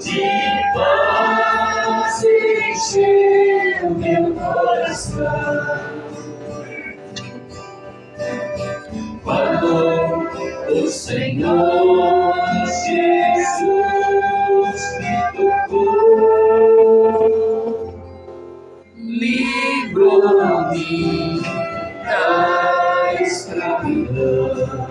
de paz encheu meu coração. Quando o Senhor Jesus me tocou, livrou-me da escravidão.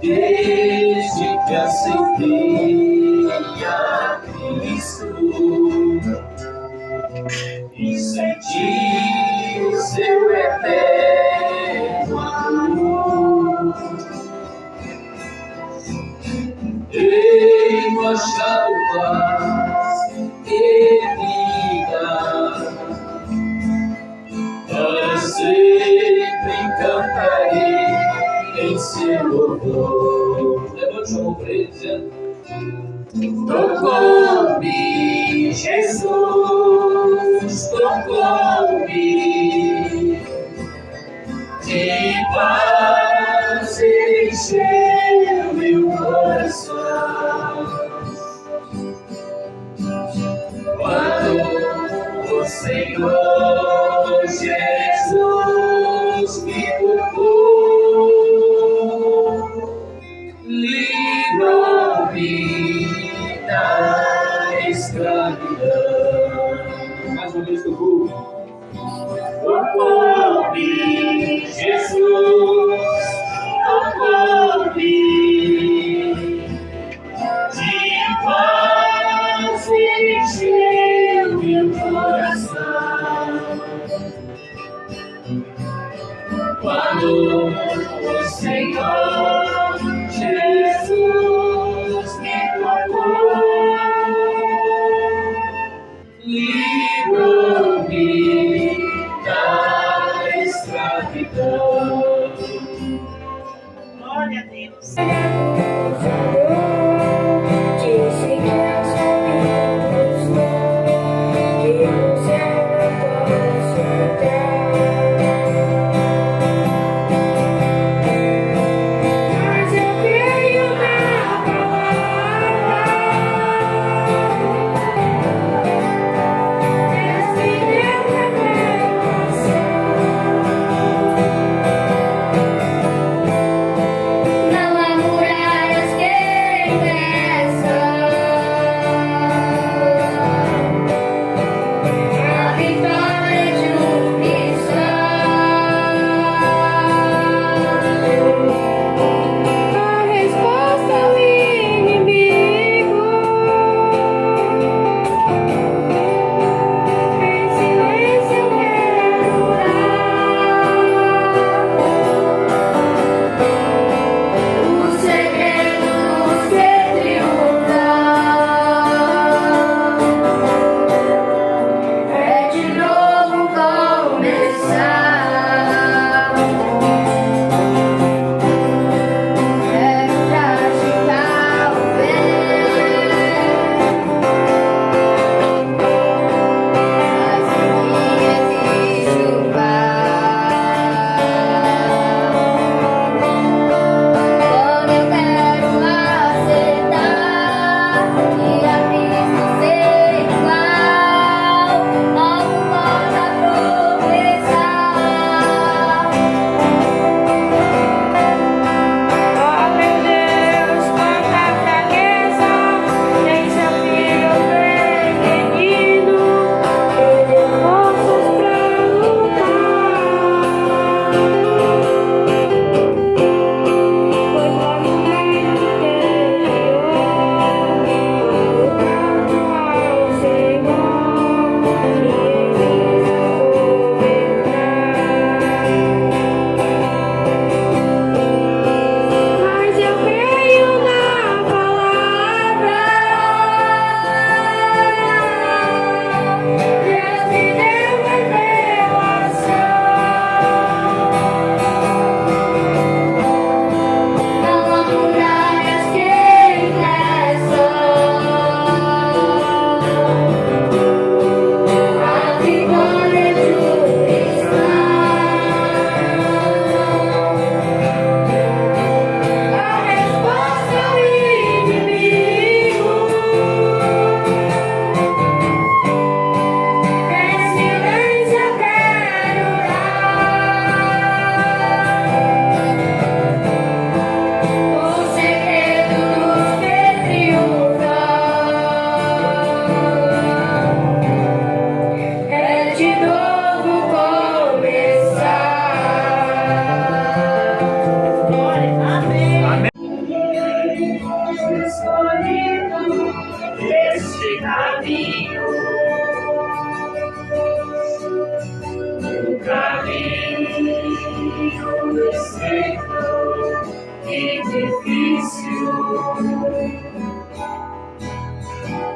Desde que aceitei a Cristo e senti o seu eterno amor, tenho achado paz e vida, para sempre cantarei em seu louvor. Levante a mão para ele dizendo: tocou-me, Jesus, tocou-me, de paz encheu meu coração. Quando o Senhor Jesus me tocou, livrou-me da escravidão. Mais uma vez tocou. Tocou-me, Jesus, tocou-me, de paz encheu meu coração. Quando o Senhor Jesus me tocou, livrou-me escolhido este caminho, o caminho estreito e difícil,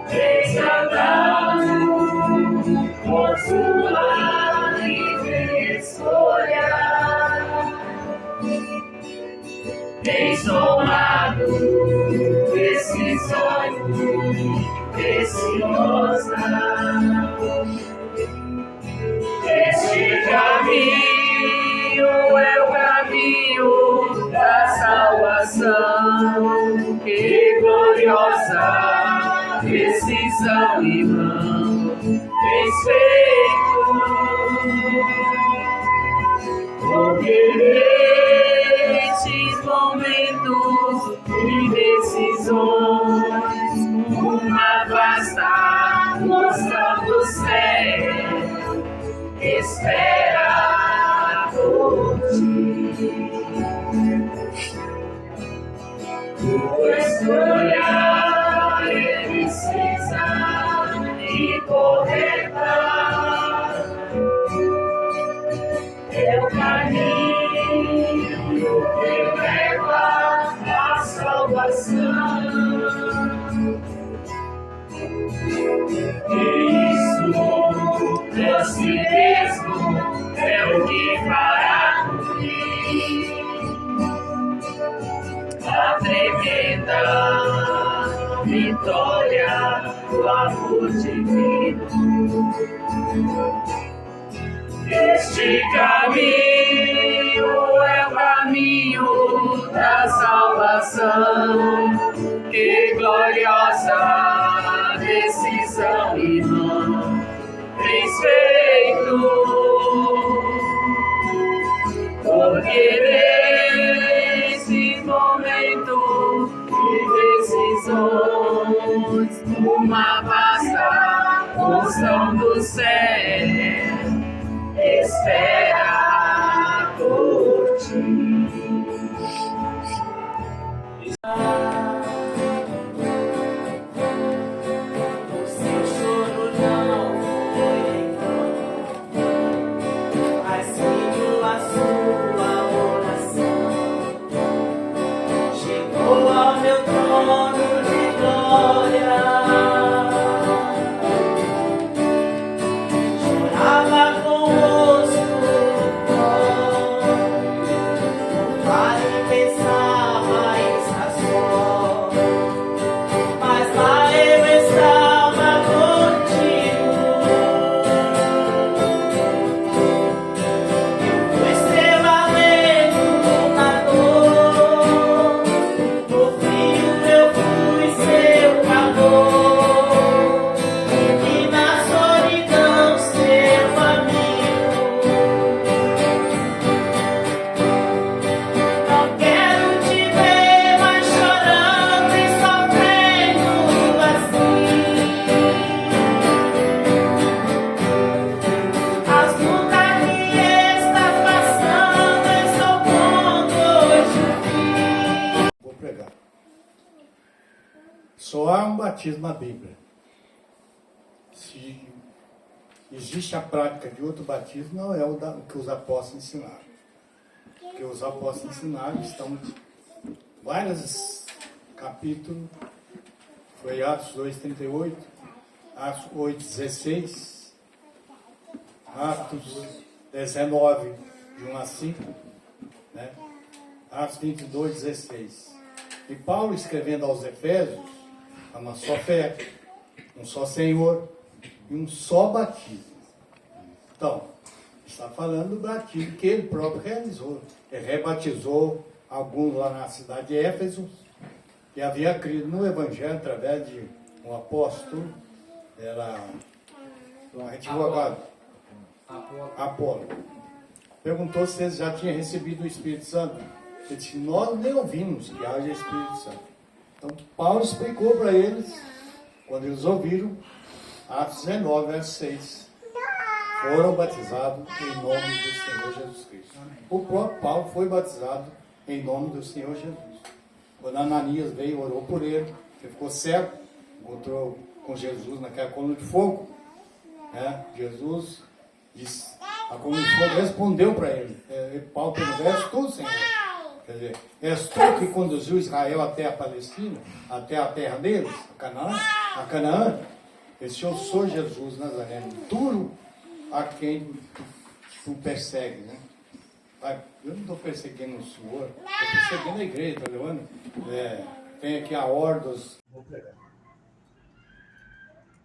desandado por sua livre escolha, tens tomado decisões preciosas. Este caminho é o caminho da salvação. Que gloriosa decisão, irmão, tens feito. Porque nestes momentos de decisões, uma vasta noção do céu espera por ti. Tua escolha é precisa e correta, é o caminho que leva à salvação. Isso, Deus mesmo, é o que fará cumprir a tremenda vitória do amor divino. Este caminho é o caminho da salvação. Que gloriosa decisão, irmão, tens feito. Porque nesse momento de decisões, uma vasta porção do céu espera por ti. O seu choro não foi em vão, mas seguiu a sua oração. Chegou ao meu trono de glória, chorava com o rosto vale pensava estar só, mas lá eu estava contigo. Fui seu alento na dor, no frio eu fui seu calor, e na solidão seu amigo. Não quero te ver mais chorando e sofrendo assim. As lutas que estás passando estou pondo hoje o fim. Vou pregar. Só há um batismo na Bíblia. Se existe a prática de outro batismo, não é o que os apóstolos ensinaram. O que os apóstolos ensinaram estão em vários capítulos. Foi Atos 2:38, Atos 8:16, Atos 19, de 1 a 5, né? Atos 22:16. E Paulo, escrevendo aos Efésios, há uma só fé, um só Senhor e um só batismo. Então, está falando do batismo que ele próprio realizou. Ele rebatizou alguns lá na cidade de Éfeso, que havia crido no Evangelho através de um apóstolo, era um advogado, Apolo. Perguntou se eles já tinham recebido o Espírito Santo. Ele disse, nós nem ouvimos que haja Espírito Santo. Então Paulo explicou para eles, quando eles ouviram, Atos 19, verso 6. Foram batizados em nome do Senhor Jesus Cristo. O próprio Paulo foi batizado em nome do Senhor Jesus. Quando Ananias veio, orou por ele, ele ficou cego, encontrou com Jesus naquela coluna de fogo. Jesus disse, a coluna de fogo respondeu para ele. Paulo perguntou, és tu, Senhor? Quer dizer, és tu que conduziu Israel até a Palestina, até a terra deles, a Canaã? Esse eu sou Jesus Nazareno, duro a quem tu persegue, né? Eu não estou perseguindo o Senhor, estou perseguindo a igreja, está levando? Tem aqui a Ordos. Vou pregar.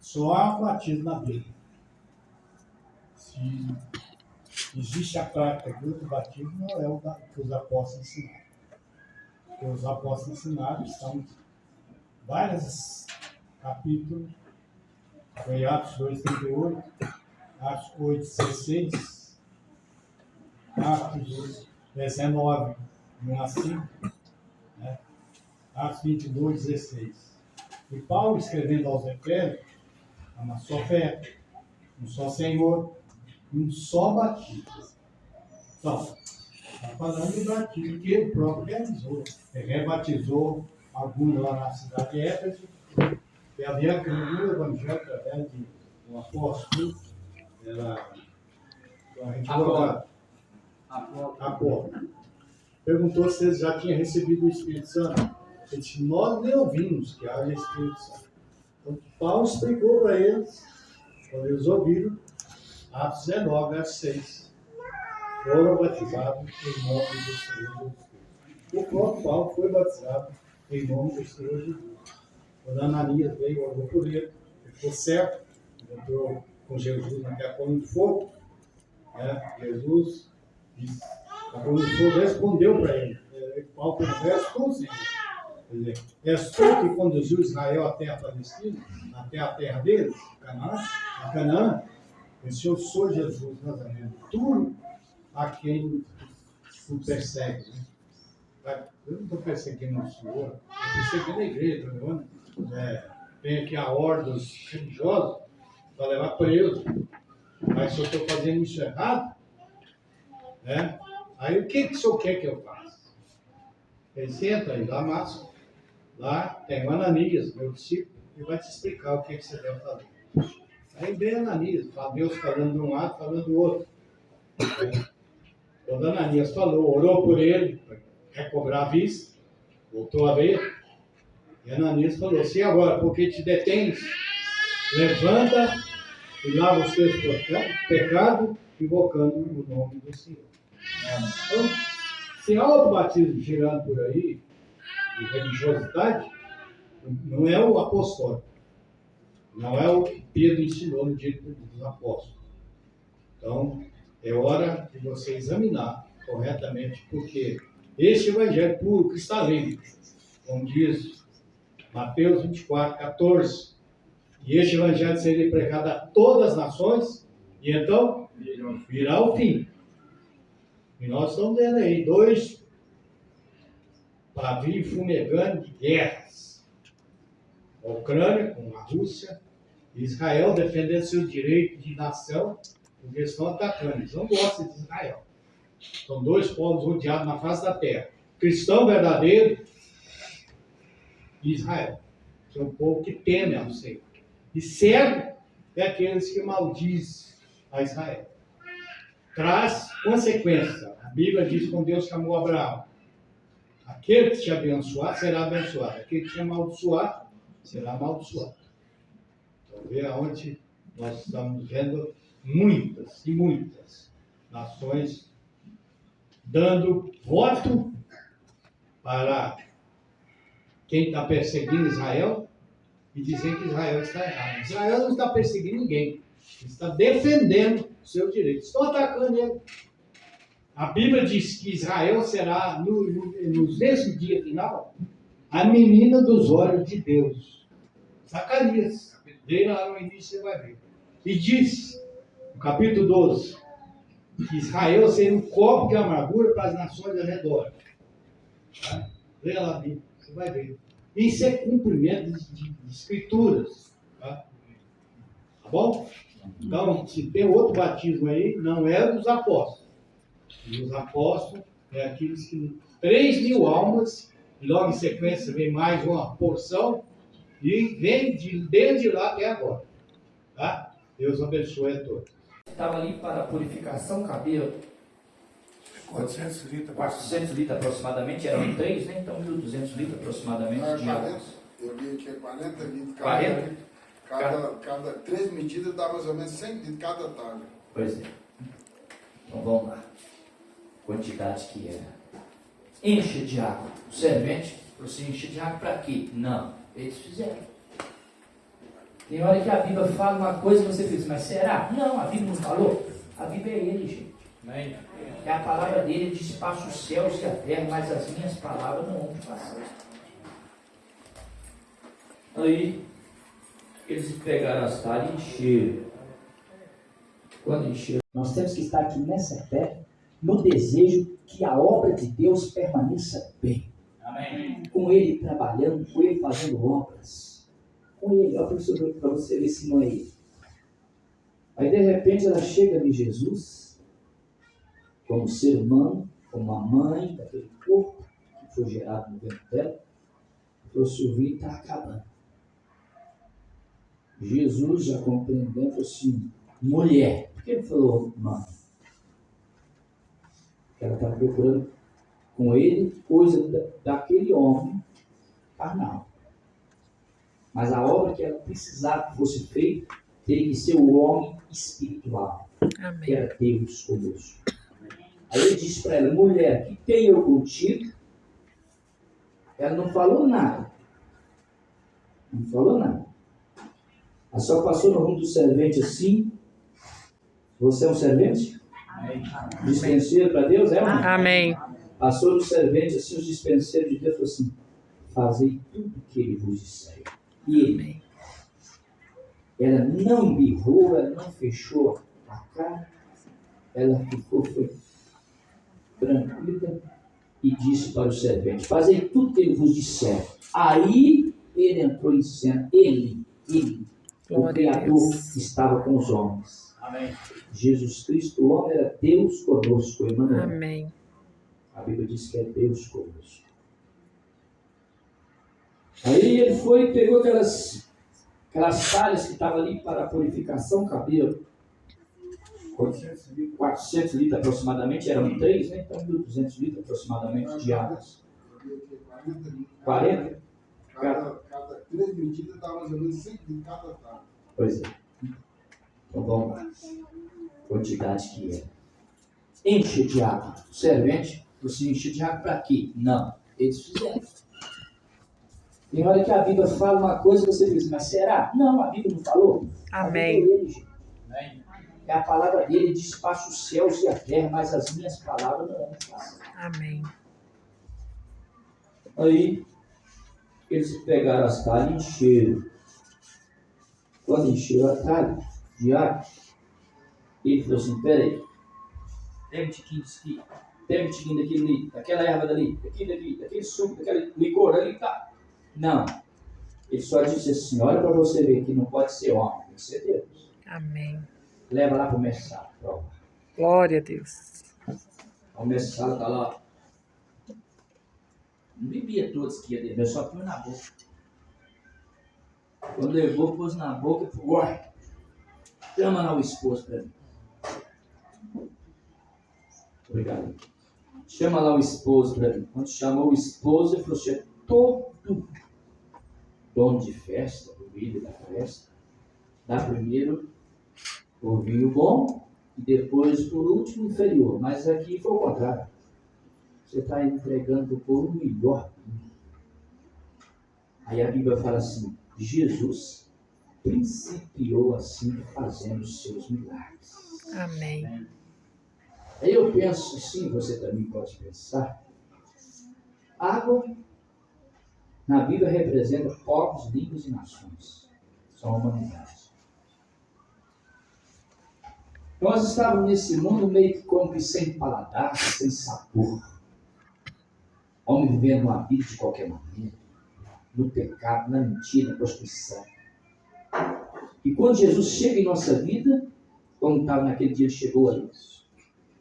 Só há batismo na Bíblia. Se existe a prática do batismo, não é o que os apóstolos ensinaram. Porque os apóstolos ensinaram, são vários capítulos, foi Atos 2:38, Atos 8:16, Atos 19, 1 a 5, né? Atos 22:16. E Paulo, escrevendo aos Efésios, há uma só fé, um só Senhor, um só batismo. Então, está falando do batismo que ele próprio realizou. Ele rebatizou alguns lá na cidade de Éfeso, e havia crido o evangelho através de um apóstolo, a gente coloca Apolo. Perguntou se eles já tinham recebido o Espírito Santo. Ele disse, nós nem ouvimos que haja Espírito Santo. Então, Paulo explicou para eles, quando eles ouviram, Atos 19, verso 6. Foram batizados em nome do Senhor Jesus. O próprio Paulo foi batizado em nome do Senhor Jesus. Quando Ananias veio, orou por ele, ele ficou certo, encontrou com Jesus naquela coluna de fogo. Jesus disse, a coluna de fogo respondeu para ele. Paulo perguntou, és tu, Senhor? Quer dizer, és tu que conduziu Israel até a Palestina, até a terra deles, a Canaã? Esse eu sou Jesus Nazareno, tu a quem tu persegues. Né? Eu não estou perseguindo o Senhor, estou perseguindo a igreja, tá vendo? Tem aqui a ordens religiosa para levar preso. Mas se eu estou fazendo isso errado, né? Aí o que o senhor quer que eu faça? Ele senta em Damasco, lá tem o Ananias, meu discípulo, e vai te explicar o que você deve fazer. Aí vem Ananias, Deus falando de um lado, falando do outro. Quando Ananias falou, orou por ele, para recobrar a vista, voltou a ver. E Ananias falou, sim, agora, porque te detens, levanta e lava os teus pecados, invocando o nome do Senhor. Então, se há outro batismo girando por aí, de religiosidade, não é o apostólico. Não é o que Pedro ensinou no dia dos apóstolos. Então, é hora de você examinar corretamente, porque este evangelho puro, cristalino, como diz Mateus 24:14, e este evangelho seria pregado a todas as nações, e então virá o fim. E nós estamos vendo aí 2 pavios fumegando de guerras. A Ucrânia com a Rússia, e Israel defendendo seus direitos de nação, porque eles estão atacando. Eles não gostam de Israel. São 2 povos rodeados na face da terra. Cristão verdadeiro e Israel. É um povo que teme ao Senhor. E cego é aqueles que maldizem a Israel. Traz consequência. A Bíblia diz que Deus chamou Abraão. Aquele que te abençoar será abençoado. Aquele que te amaldiçoar será amaldiçoado. Então, vê aonde nós estamos vendo muitas e muitas nações dando voto para quem está perseguindo Israel e dizendo que Israel está errado. Israel não está perseguindo ninguém. Ele está defendendo o seu direito. Estão atacando ele. A Bíblia diz que Israel será, nesse dia final, a menina dos olhos de Deus. Zacarias. Vê lá no início, você vai ver. E diz, no capítulo 12, que Israel seria um copo de amargura para as nações ao redor. Tá? Leia lá a Bíblia, você vai ver. Isso é cumprimento de escrituras. Tá bom? Então, se tem outro batismo aí, não é dos apóstolos. E os apóstolos é aqueles que 3.000 almas E logo em sequência vem mais uma porção. E vem desde lá até agora. Tá? Deus abençoe a todos. Estava ali para purificação, cabia 400 litros. 400 litros aproximadamente, eram 3, né? Então 1.200 litros aproximadamente de água. Eu vi que é 40 litros. 40? Cada 3 medidas dá mais ou menos 100 litros cada talha. Pois é. Então vamos lá. Quantidade que era. Enche de água. O servente falou assim, enche de água para quê? Não. Eles fizeram. Tem hora que a Bíblia fala uma coisa e você diz, mas será? Não, a Bíblia não falou. A Bíblia é ele, gente. É a palavra dele, ele diz, passa os céus e a terra, mas as minhas palavras não vão passar. Aí, eles pegaram as talhas e encheram. Quando encheram, Nós temos que estar aqui nessa terra no desejo que a obra de Deus permaneça bem. amém. Com Ele trabalhando, com Ele fazendo obras. Com Ele, olha para você ver se não é Ele. Aí de repente ela chega em Jesus, como ser humano, como a mãe daquele corpo que foi gerado no ventre dela, e falou assim, o vinho está acabando. Jesus já compreendendo, falou assim, mulher. Por que ele falou mãe? Porque ela estava procurando com ele coisa daquele homem carnal. Mas a obra que ela precisava que fosse feita teria que ser o homem espiritual, que era Deus conosco. Aí ele disse para ela, mulher, que tenho eu contigo? Ela não falou nada. Não falou nada. Ela só passou no rumo do servente assim. Você é um servente? Amém. Dispenseiro para Deus? É um? Amém. Passou no servente assim, os dispenseiros de Deus, falou assim, fazei tudo o que ele vos disser. E ele, ela não embirrou, ela não fechou a cara, ela ficou foi tranquila e disse para o servente, fazei tudo o que ele vos disser. Aí ele entrou em cena, ele, o Glória a Criador Deus. estava com os homens. Amém. Jesus Cristo, o homem, era Deus conosco, Emmanuel. Amém. A Bíblia diz que é Deus conosco. Aí ele foi e pegou aquelas talhas que estavam ali para a purificação, cabia 400 litros aproximadamente, eram 3, né? Então 1.200 litros aproximadamente de água. Eu vi que é 40 litros. 40? Cada 3 medidas dá mais ou menos 100 litros cada talha. Pois é. Então vamos lá. Quantidade que é. Enche de água. O servente, você enche de água para quê? Não. Eles fizeram. Tem hora que a Bíblia fala uma coisa e você diz, mas será? Não, a Bíblia não falou. Amém. A Bíblia é ele, gente. Amém. É a palavra dele, diz, passa os céus e a terra, mas as minhas palavras não vão passar. Amém. Aí, eles pegaram as talhas e encheram. Quando encheram a talha de água, ele falou assim, peraí, tem um tiquinho disso aqui, tem um tiquinho daquele ali, daquela erva dali, daquele suco, daquele licor ali, tá? Não. Ele só disse assim, olha para você ver que não pode ser homem, tem que ser Deus. Amém. Leva lá para o mestre, prova. Glória a Deus. O mestre Sala está lá. Não bebia todos que ia beber, só põe na boca. Quando levou, pôs na boca e falou, uai, chama lá o esposo para mim. Obrigado. Chama lá o esposo para mim. Quando chamou o esposo, ele falou assim, todo dono de festa, do líder da festa, dá primeiro o vinho bom e depois, por último, inferior. Mas aqui foi o contrário. Você está entregando para o povo o melhor vinho. Aí a Bíblia fala assim, Jesus principiou assim, fazendo os seus milagres. Amém. Aí eu penso assim, você também pode pensar, água na Bíblia representa povos, línguas e nações. São a humanidade. Nós estávamos nesse mundo meio que como que sem paladar, sem sabor. Homem vivendo uma vida de qualquer maneira, no pecado, na mentira, na prostituição. E quando Jesus chega em nossa vida, como estava naquele dia, ele chegou ali.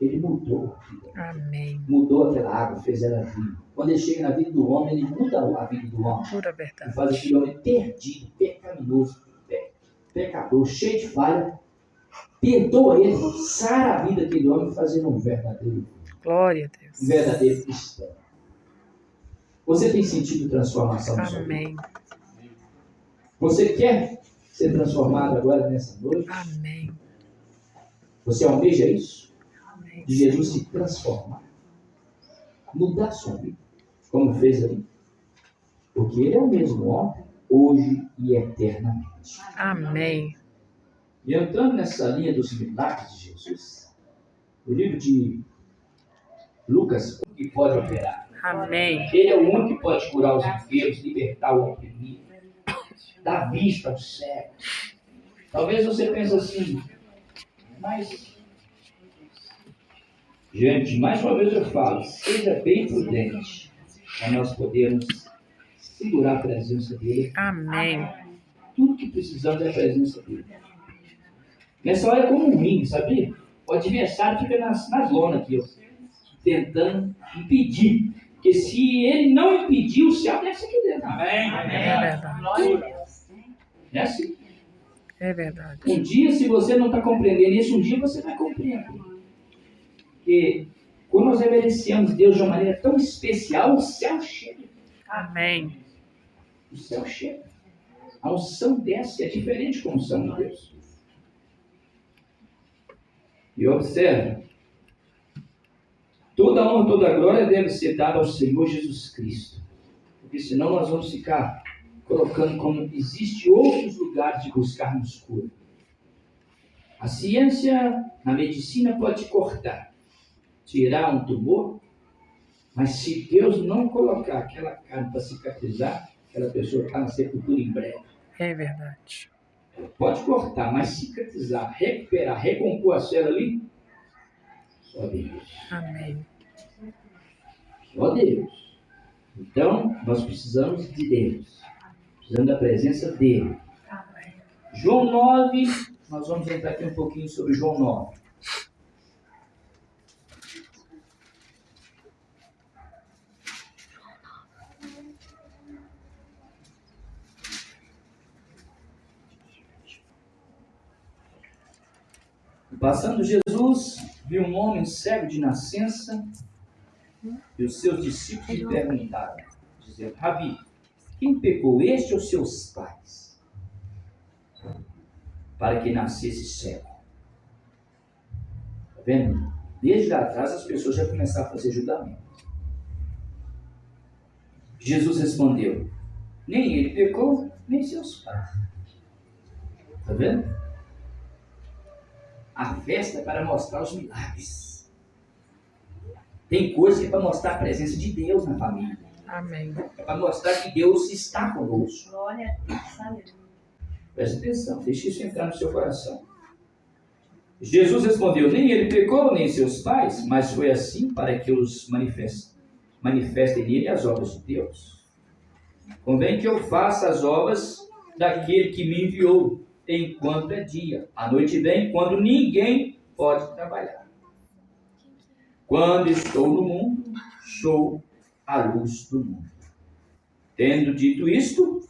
ele mudou a vida. Amém. Mudou aquela água, fez ela vinho. Quando ele chega na vida do homem, ele muda a vida do homem. Pura E verdade. faz aquele homem perdido, pecaminoso, pecador, cheio de falha. Perdoa ele, sara a vida daquele homem, fazendo um verdadeiro cristão. Você tem sentido transformação no seu vida? Amém. Você quer ser transformado agora nessa noite? Amém. Você almeja isso? Amém. De Jesus se transformar, mudar a sua vida, como fez ali. Porque ele é o mesmo ontem, hoje e eternamente. Amém. E entrando nessa linha dos milagres de Jesus, o livro de Lucas, o que pode operar? Amém. Ele é o único que pode curar os enfermos, libertar o oprimido, dar vista aos cegos. Talvez você pense assim, mas... Gente, mais uma vez eu falo, seja bem prudente para nós podermos segurar a presença dele. Amém. Tudo que precisamos é a presença dele. Nessa hora é como um ringue, sabia? O adversário fica nas lonas aqui, ó, tentando impedir. Porque se ele não impedir, o céu desce aqui dentro. Amém? É verdade. É assim. É verdade. Um dia, se você não está compreendendo isso, um dia você vai compreender. Porque quando nós reverenciamos Deus de uma maneira tão especial, o céu chega. Amém. O céu chega. A unção desce, é diferente com a unção de Deus. E observe, toda a honra, toda a glória deve ser dada ao Senhor Jesus Cristo. Porque senão nós vamos ficar colocando como existem outros lugares de buscarmos cura. A ciência, a medicina pode cortar, tirar um tumor, mas se Deus não colocar aquela carne para cicatrizar, aquela pessoa está na sepultura em breve. É verdade. Pode cortar, mas cicatrizar, recuperar, recompor a célula ali, só Deus. Amém. Só Deus. Então, nós precisamos de Deus. Precisamos da presença dele. João 9, nós vamos entrar aqui um pouquinho sobre João 9. Passando Jesus, viu um homem cego de nascença, e os seus discípulos lhe perguntaram, dizendo: Rabi, quem pecou, este ou seus pais, para que nascesse cego? Está vendo? Desde lá atrás as pessoas já começaram a fazer julgamento. Jesus respondeu: nem ele pecou, nem seus pais. Está vendo? A festa é para mostrar os milagres. Tem coisa que é para mostrar a presença de Deus na família. Amém. É para mostrar que Deus está conosco. Glória a Deus, aleluia. Presta atenção, deixe isso entrar no seu coração. Jesus respondeu: nem ele pecou, nem seus pais, mas foi assim para que os manifestem nele as obras de Deus. Convém que eu faça as obras daquele que me enviou, enquanto é dia. A noite vem quando ninguém pode trabalhar. Quando estou no mundo, sou a luz do mundo. Tendo dito isto,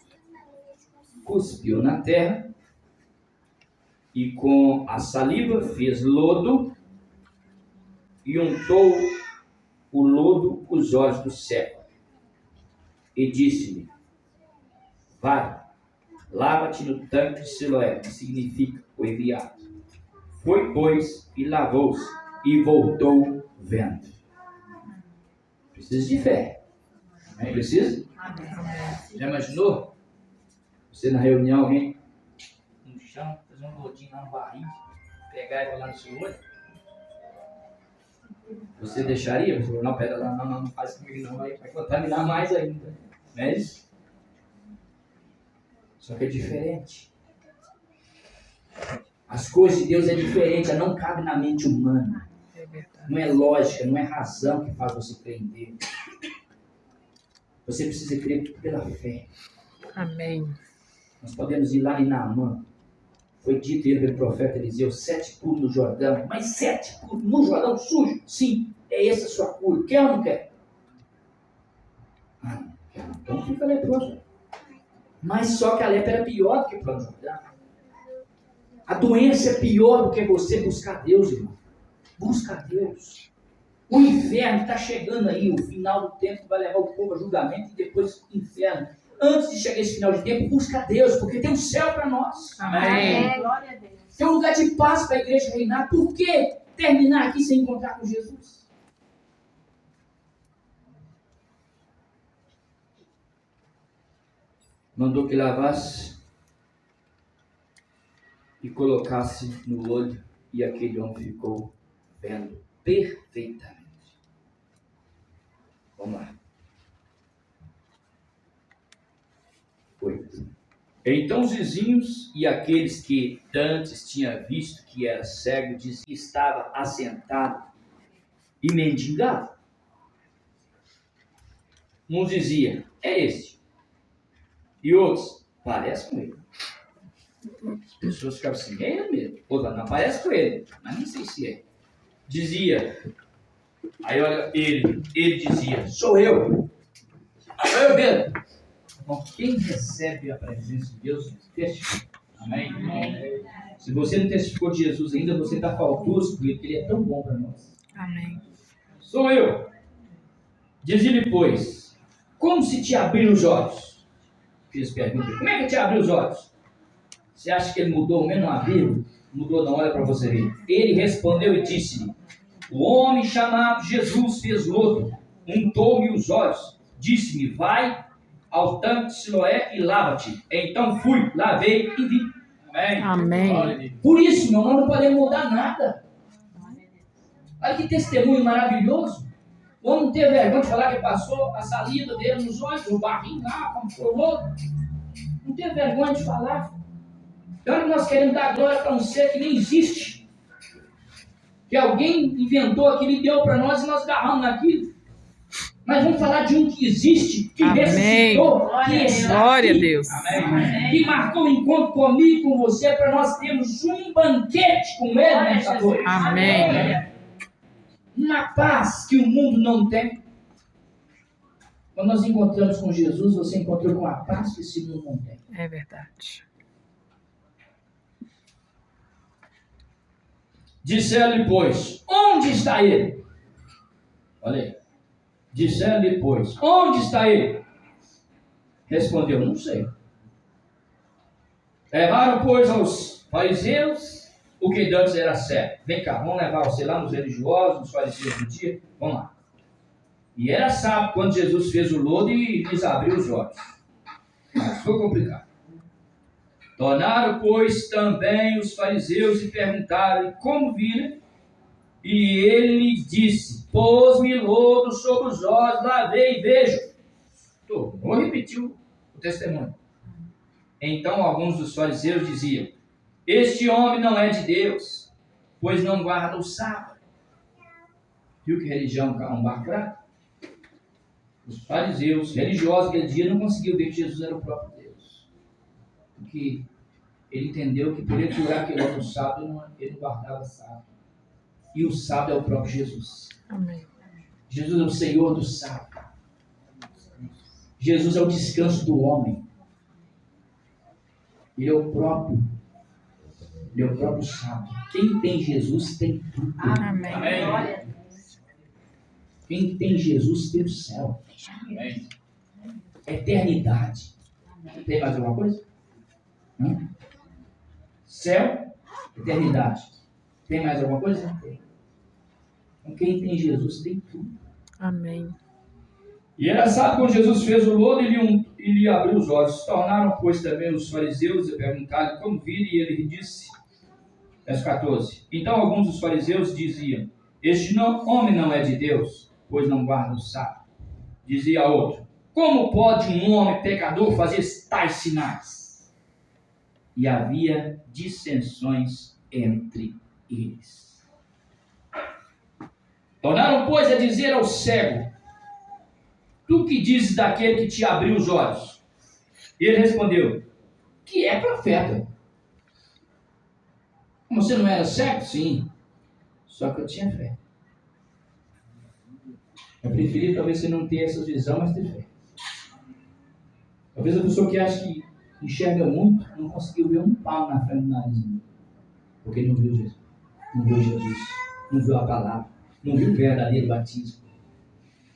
cuspiu na terra e com a saliva fez lodo e untou o lodo os olhos do cego. E disse-lhe: vai, lava-te no tanque de Siloé, que significa o enviado. Foi, pois, e lavou-se, e voltou vendo. Precisa de fé. Amém? Precisa? Já imaginou? Você na reunião, alguém no chão, fazer um lodinho lá no barrinho, pegar e falar no seu olho? Você deixaria? Você falou: não, pera lá, não faz comigo não, vai contaminar mais ainda. Não é isso? Só que é diferente. As coisas de Deus é diferente, ela não cabe na mente humana. É verdade. Não é lógica, não é razão que faz você crer em Deus. Você precisa crer pela fé. Amém. Nós podemos ir lá em Naamã. Foi dito ele pelo profeta Eliseu, 7 pulos no Jordão. Mas 7 pulos no Jordão sujo? Sim, é essa a sua cura. Quer ou não quer? Não quer não. Então fica leproso. Mas só que a lepra era pior do que para o Jordão. A doença é pior do que você buscar Deus, irmão. Busca Deus. O inferno está chegando aí, o final do tempo vai levar o povo a julgamento e depois o inferno. Antes de chegar esse final de tempo, busca Deus, porque tem um céu para nós. Amém. Glória a Deus. Tem um lugar de paz para a igreja reinar. Por que terminar aqui sem encontrar com Jesus? Mandou que lavasse e colocasse no olho, e aquele homem ficou vendo perfeitamente. Vamos lá. 8. Então os vizinhos e aqueles que dantes tinham visto que era cego, diziam que estava assentado e mendigava. Uns diziam, é este. E outros, parece com ele. As pessoas ficavam assim, é ele mesmo. Outra, não, parece com ele, mas nem sei se é. Dizia, aí olha, ele dizia, sou eu. Sou eu mesmo. Então, quem recebe a presença de Deus, testifica. Amém? Amém? Se você não testificou de Jesus ainda, você está faltoso por ele, porque ele é tão bom para nós. Amém. Sou eu. Dizia-lhe, pois, como se te abriram os olhos? Fiz pergunta, como é que te abriu os olhos? Você acha que ele mudou mesmo a Bíblia? Mudou não, olha para você ver. Ele respondeu e disse-lhe, o homem chamado Jesus fez lodo, untou-me os olhos, disse-me, vai ao tanque de Siloé e lava-te. Então fui, lavei e vi. Amém? Amém. Por isso, meu irmão, não podemos mudar nada. Olha que testemunho maravilhoso. O homem não teve vergonha de falar que passou a saliva dele nos olhos, o barrinho lá, como foi lodo. Não teve vergonha de falar. Então nós queremos dar glória para um ser que nem existe. Que alguém inventou aquilo e deu para nós e nós agarramos naquilo. Mas vamos falar de um que existe, que Amém. ressuscitou, que está Glória a aqui. Deus. Amém. Que marcou o encontro comigo e com você para nós termos um banquete com ele nessa noite. Amém. Uma paz que o mundo não tem. Quando nós encontramos com Jesus, você encontrou com a paz que esse mundo não tem. É verdade. Disseram-lhe, pois, onde está ele? Olha aí. Disseram-lhe, pois, onde está ele? Respondeu, não sei. Levaram, pois, aos fariseus, o que antes era cego. Vem cá, vamos levar você lá nos religiosos, nos fariseus do dia. Vamos lá. E era sábado quando Jesus fez o lodo e lhes abriu os olhos. Mas foi complicado. Tornaram, pois, também os fariseus e perguntaram como viram. E ele disse, pôs-me lodo sobre os olhos, lavei e vejo. Tornou e repetiu o testemunho. Então alguns dos fariseus diziam, este homem não é de Deus, pois não guarda o sábado. Viu que religião é um barco fraco? Os fariseus, religiosos aquele dia, não conseguiam ver que Jesus era o próprio Deus. Porque ele entendeu que por ele curar aquele homem no sábado, ele não guardava sábado. E o sábado é o próprio Jesus. Amém. Jesus é o Senhor do sábado. Jesus é o descanso do homem. Ele é o próprio. Ele é o próprio sábado. Quem tem Jesus tem tudo. Amém. Amém. Quem tem Jesus tem o céu. Amém. Eternidade. Tem mais alguma coisa? Não? Céu, eternidade. Tem mais alguma coisa? Então, quem tem Jesus tem tudo. Amém. E era sábado quando Jesus fez o lodo e lhe abriu os olhos. Tornaram, pois, também os fariseus e perguntaram como viram, e ele disse, verso 14. Então alguns dos fariseus diziam, este homem não é de Deus, pois não guarda o sábado. Dizia outro, como pode um homem pecador fazer tais sinais? E havia dissensões entre eles. Tornaram, pois, a dizer ao cego, tu que dizes daquele que te abriu os olhos? E ele respondeu, que é profeta. Você não era cego? Sim. Só que eu tinha fé. Eu preferi talvez você não ter essa visão, mas ter fé. Talvez a pessoa que acha que enxerga muito não conseguiu ver um pau na frente do nariz. Porque não viu Jesus. Não viu Jesus. Não viu a palavra. Não viu o verdadeiro batismo.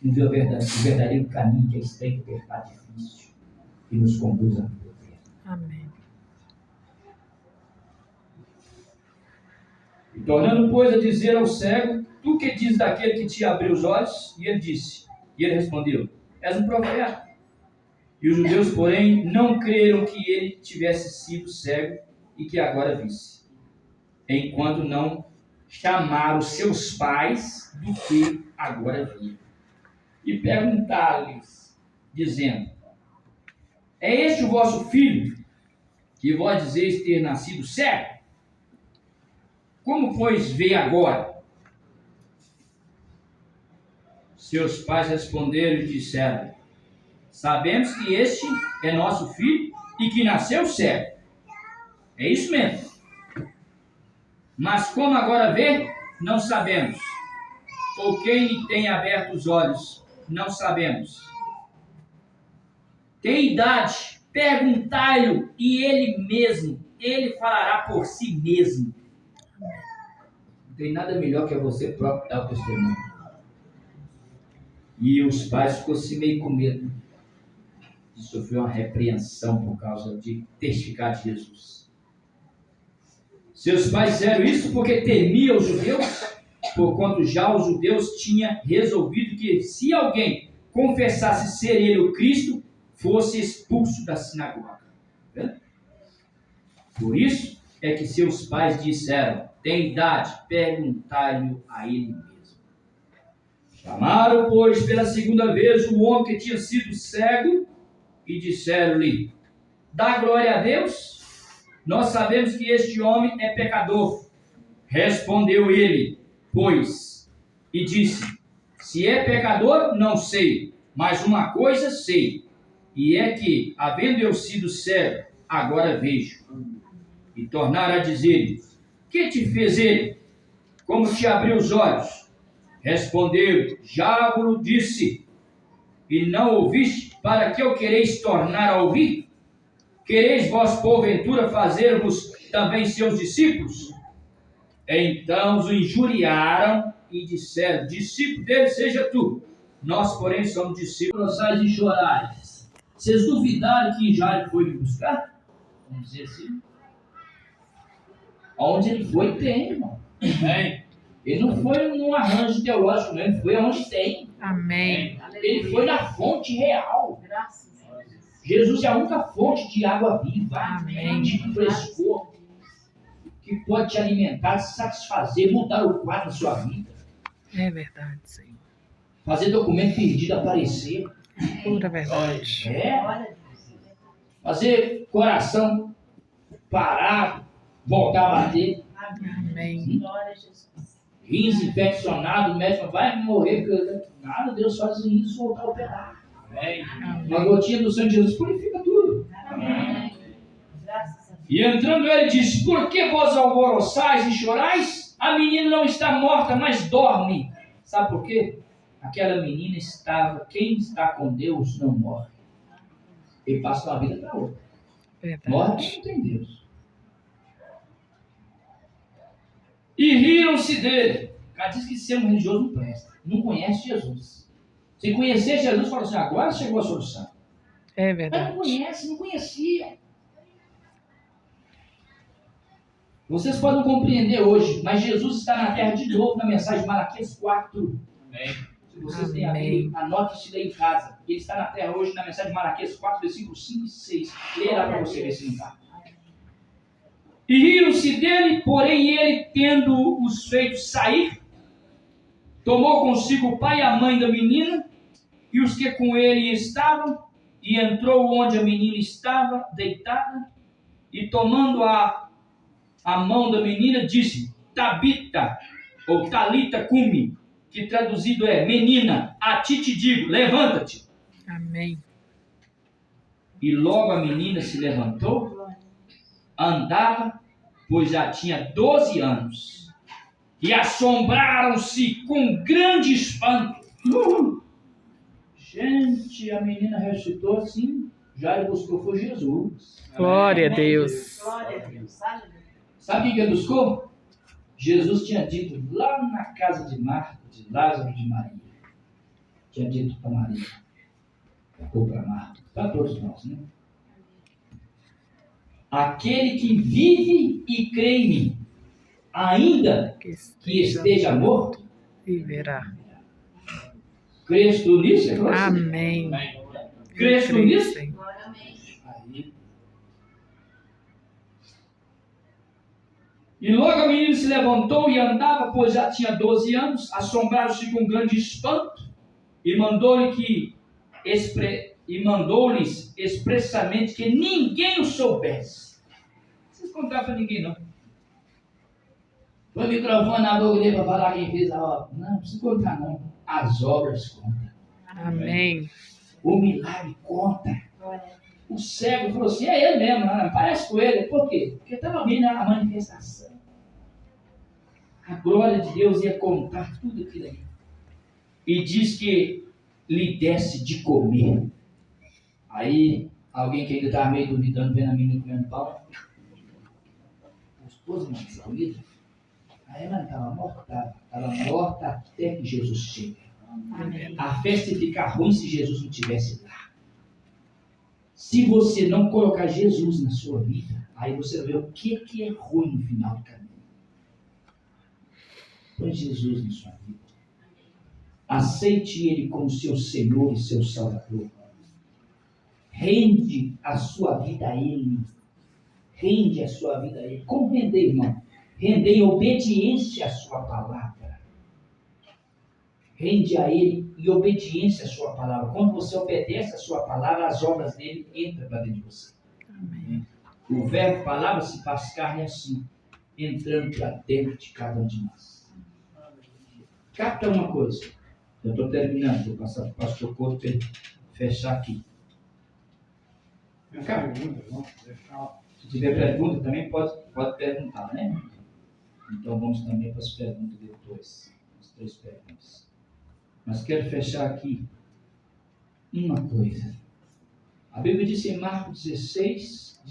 Não viu o verdadeiro caminho que é estreito, apertado, difícil. E nos conduz a viver. Amém. E tornando, pois, a dizer ao cego: tu que dizes daquele que te abriu os olhos? E ele respondeu: és um profeta. E os judeus, porém, não creram que ele tivesse sido cego e que agora visse, enquanto não chamaram seus pais do que agora via. E perguntaram-lhes, dizendo: é este o vosso filho, que vós dizeis ter nascido cego? Como, pois, vê agora? Seus pais responderam e disseram: sabemos que este é nosso filho e que nasceu cego. É isso mesmo. Mas como agora vê, não sabemos. Ou quem lhe tem aberto os olhos, não sabemos. Tem idade, perguntai-lhe e ele falará por si mesmo. Não tem nada melhor que você próprio dar o testemunho. E os pais ficou assim meio com medo de sofrer uma repreensão por causa de testificar de Jesus. Seus pais fizeram isso porque temiam os judeus, porquanto já os judeus tinham resolvido que se alguém confessasse ser ele o Cristo, fosse expulso da sinagoga. Por isso é que seus pais disseram: tem idade, perguntai-lhe a ele mesmo. Chamaram, pois, pela segunda vez o homem que tinha sido cego e disseram-lhe: dá glória a Deus? Nós sabemos que este homem é pecador. Respondeu ele, pois, e disse: se é pecador, não sei, mas uma coisa sei, e é que, havendo eu sido cego, agora vejo. E tornaram a dizer-lhe: que te fez ele? Como te abriu os olhos? Respondeu: já vos disse, e não ouviste, para que eu quereis tornar a ouvir? Quereis vós, porventura, fazer-vos também seus discípulos? Então os injuriaram e disseram: discípulo dele seja tu, nós, porém, somos discípulos. E chorais. Vocês duvidaram que já ele foi me buscar? Vamos dizer assim. Aonde ele foi, tem, irmão. Ele não foi num arranjo teológico, não. Ele foi onde tem. Amém. Ele foi na fonte real. Jesus é a única fonte de água viva, Amém. de frescor, que pode te alimentar, te satisfazer, mudar o quadro da sua vida, É verdade, Senhor. fazer documento perdido aparecer, Pura verdade. fazer coração parar, voltar a bater, Amém. rins infeccionado, o médico vai morrer, porque nada, Deus faz isso voltar a operar. Uma gotinha do sangue de Jesus purifica tudo. E entrando ele disse: por que vós alvoroçais e chorais? A menina não está morta, mas dorme. Sabe por quê? Aquela menina estava, quem está com Deus não morre. Ele passa uma vida para outra. Morre Verdade. porque não tem Deus. E riram-se dele. O cara diz que ser um religioso não presta. Não conhece Jesus. Se conhecer Jesus, fala assim: agora chegou a solução. É Mas verdade. não conhece, não conhecia. Vocês podem compreender hoje, mas Jesus está na terra de novo na mensagem de Malaquias 4. Se vocês têm a Bíblia, anote isso daí em casa. Ele está na terra hoje na mensagem de Malaquias 4, versículos 5 e 6. Leia lá para você ver se não está. E riram-se dele, porém ele, tendo-os feito sair, tomou consigo o pai e a mãe da menina e os que com ele estavam, e entrou onde a menina estava deitada, e tomando a mão da menina, disse: Tabita, ou Talita cumi, que traduzido é: menina, a ti te digo, levanta-te. Amém. E logo a menina se levantou, andava pois já tinha 12 anos, e assombraram-se com grande espanto. Gente, a menina ressuscitou assim, já ele buscou foi Jesus. Glória a Deus. Glória a Deus. Aleluia. Sabe o que ele buscou? Jesus tinha dito lá na casa de Marta, de Lázaro e de Maria. Tinha dito para Maria, ou para Marta, para todos nós, né? Aquele que vive e crê em mim, ainda que esteja morto, Viverá. crês tu nisso? irmãos? Amém. Crês tu Creio, nisso? Senhor. Aí. E logo a menina se levantou e andava, pois já tinha 12 anos, assombraram-se com grande espanto, e mandou-lhes expressamente que ninguém o soubesse. Não precisa contar para ninguém, não. Põe o microfone na boca dele para falar quem fez a obra. Não precisa contar, não. As obras contam. Amém. O milagre conta. Glória a Deus. O cego falou assim, é ele mesmo, parece com ele. Por quê? Porque estava vendo a manifestação. A glória de Deus ia contar tudo aquilo aí. E diz que lhe desse de comer. Aí, alguém que ainda estava meio duvidando, vendo a menina comendo pão. Gostoso, mano, essa comida. Aí ela estava morta. Estava morta até que Jesus chega. A festa ia ficar ruim se Jesus não estivesse lá. Se você não colocar Jesus na sua vida, aí você vai ver o que é ruim no final do caminho. Põe Jesus na sua vida. Aceite Ele como seu Senhor e seu Salvador. Rende a sua vida a Ele. Rende a sua vida a Ele. Como render, irmão? Render em obediência à sua palavra. Rende a Ele em obediência à sua palavra. Quando você obedece à sua palavra, as obras dele entram para dentro de você. Amém. O verbo palavra se faz carne assim, entrando para dentro de cada um de nós. Capta uma coisa. Eu estou terminando, vou passar para o pastor Couto para ele fechar aqui. Se tiver pergunta também pode perguntar, né? Então vamos também para as perguntas depois. As 3 perguntas. Mas quero fechar aqui uma coisa. A Bíblia diz em Marcos 16.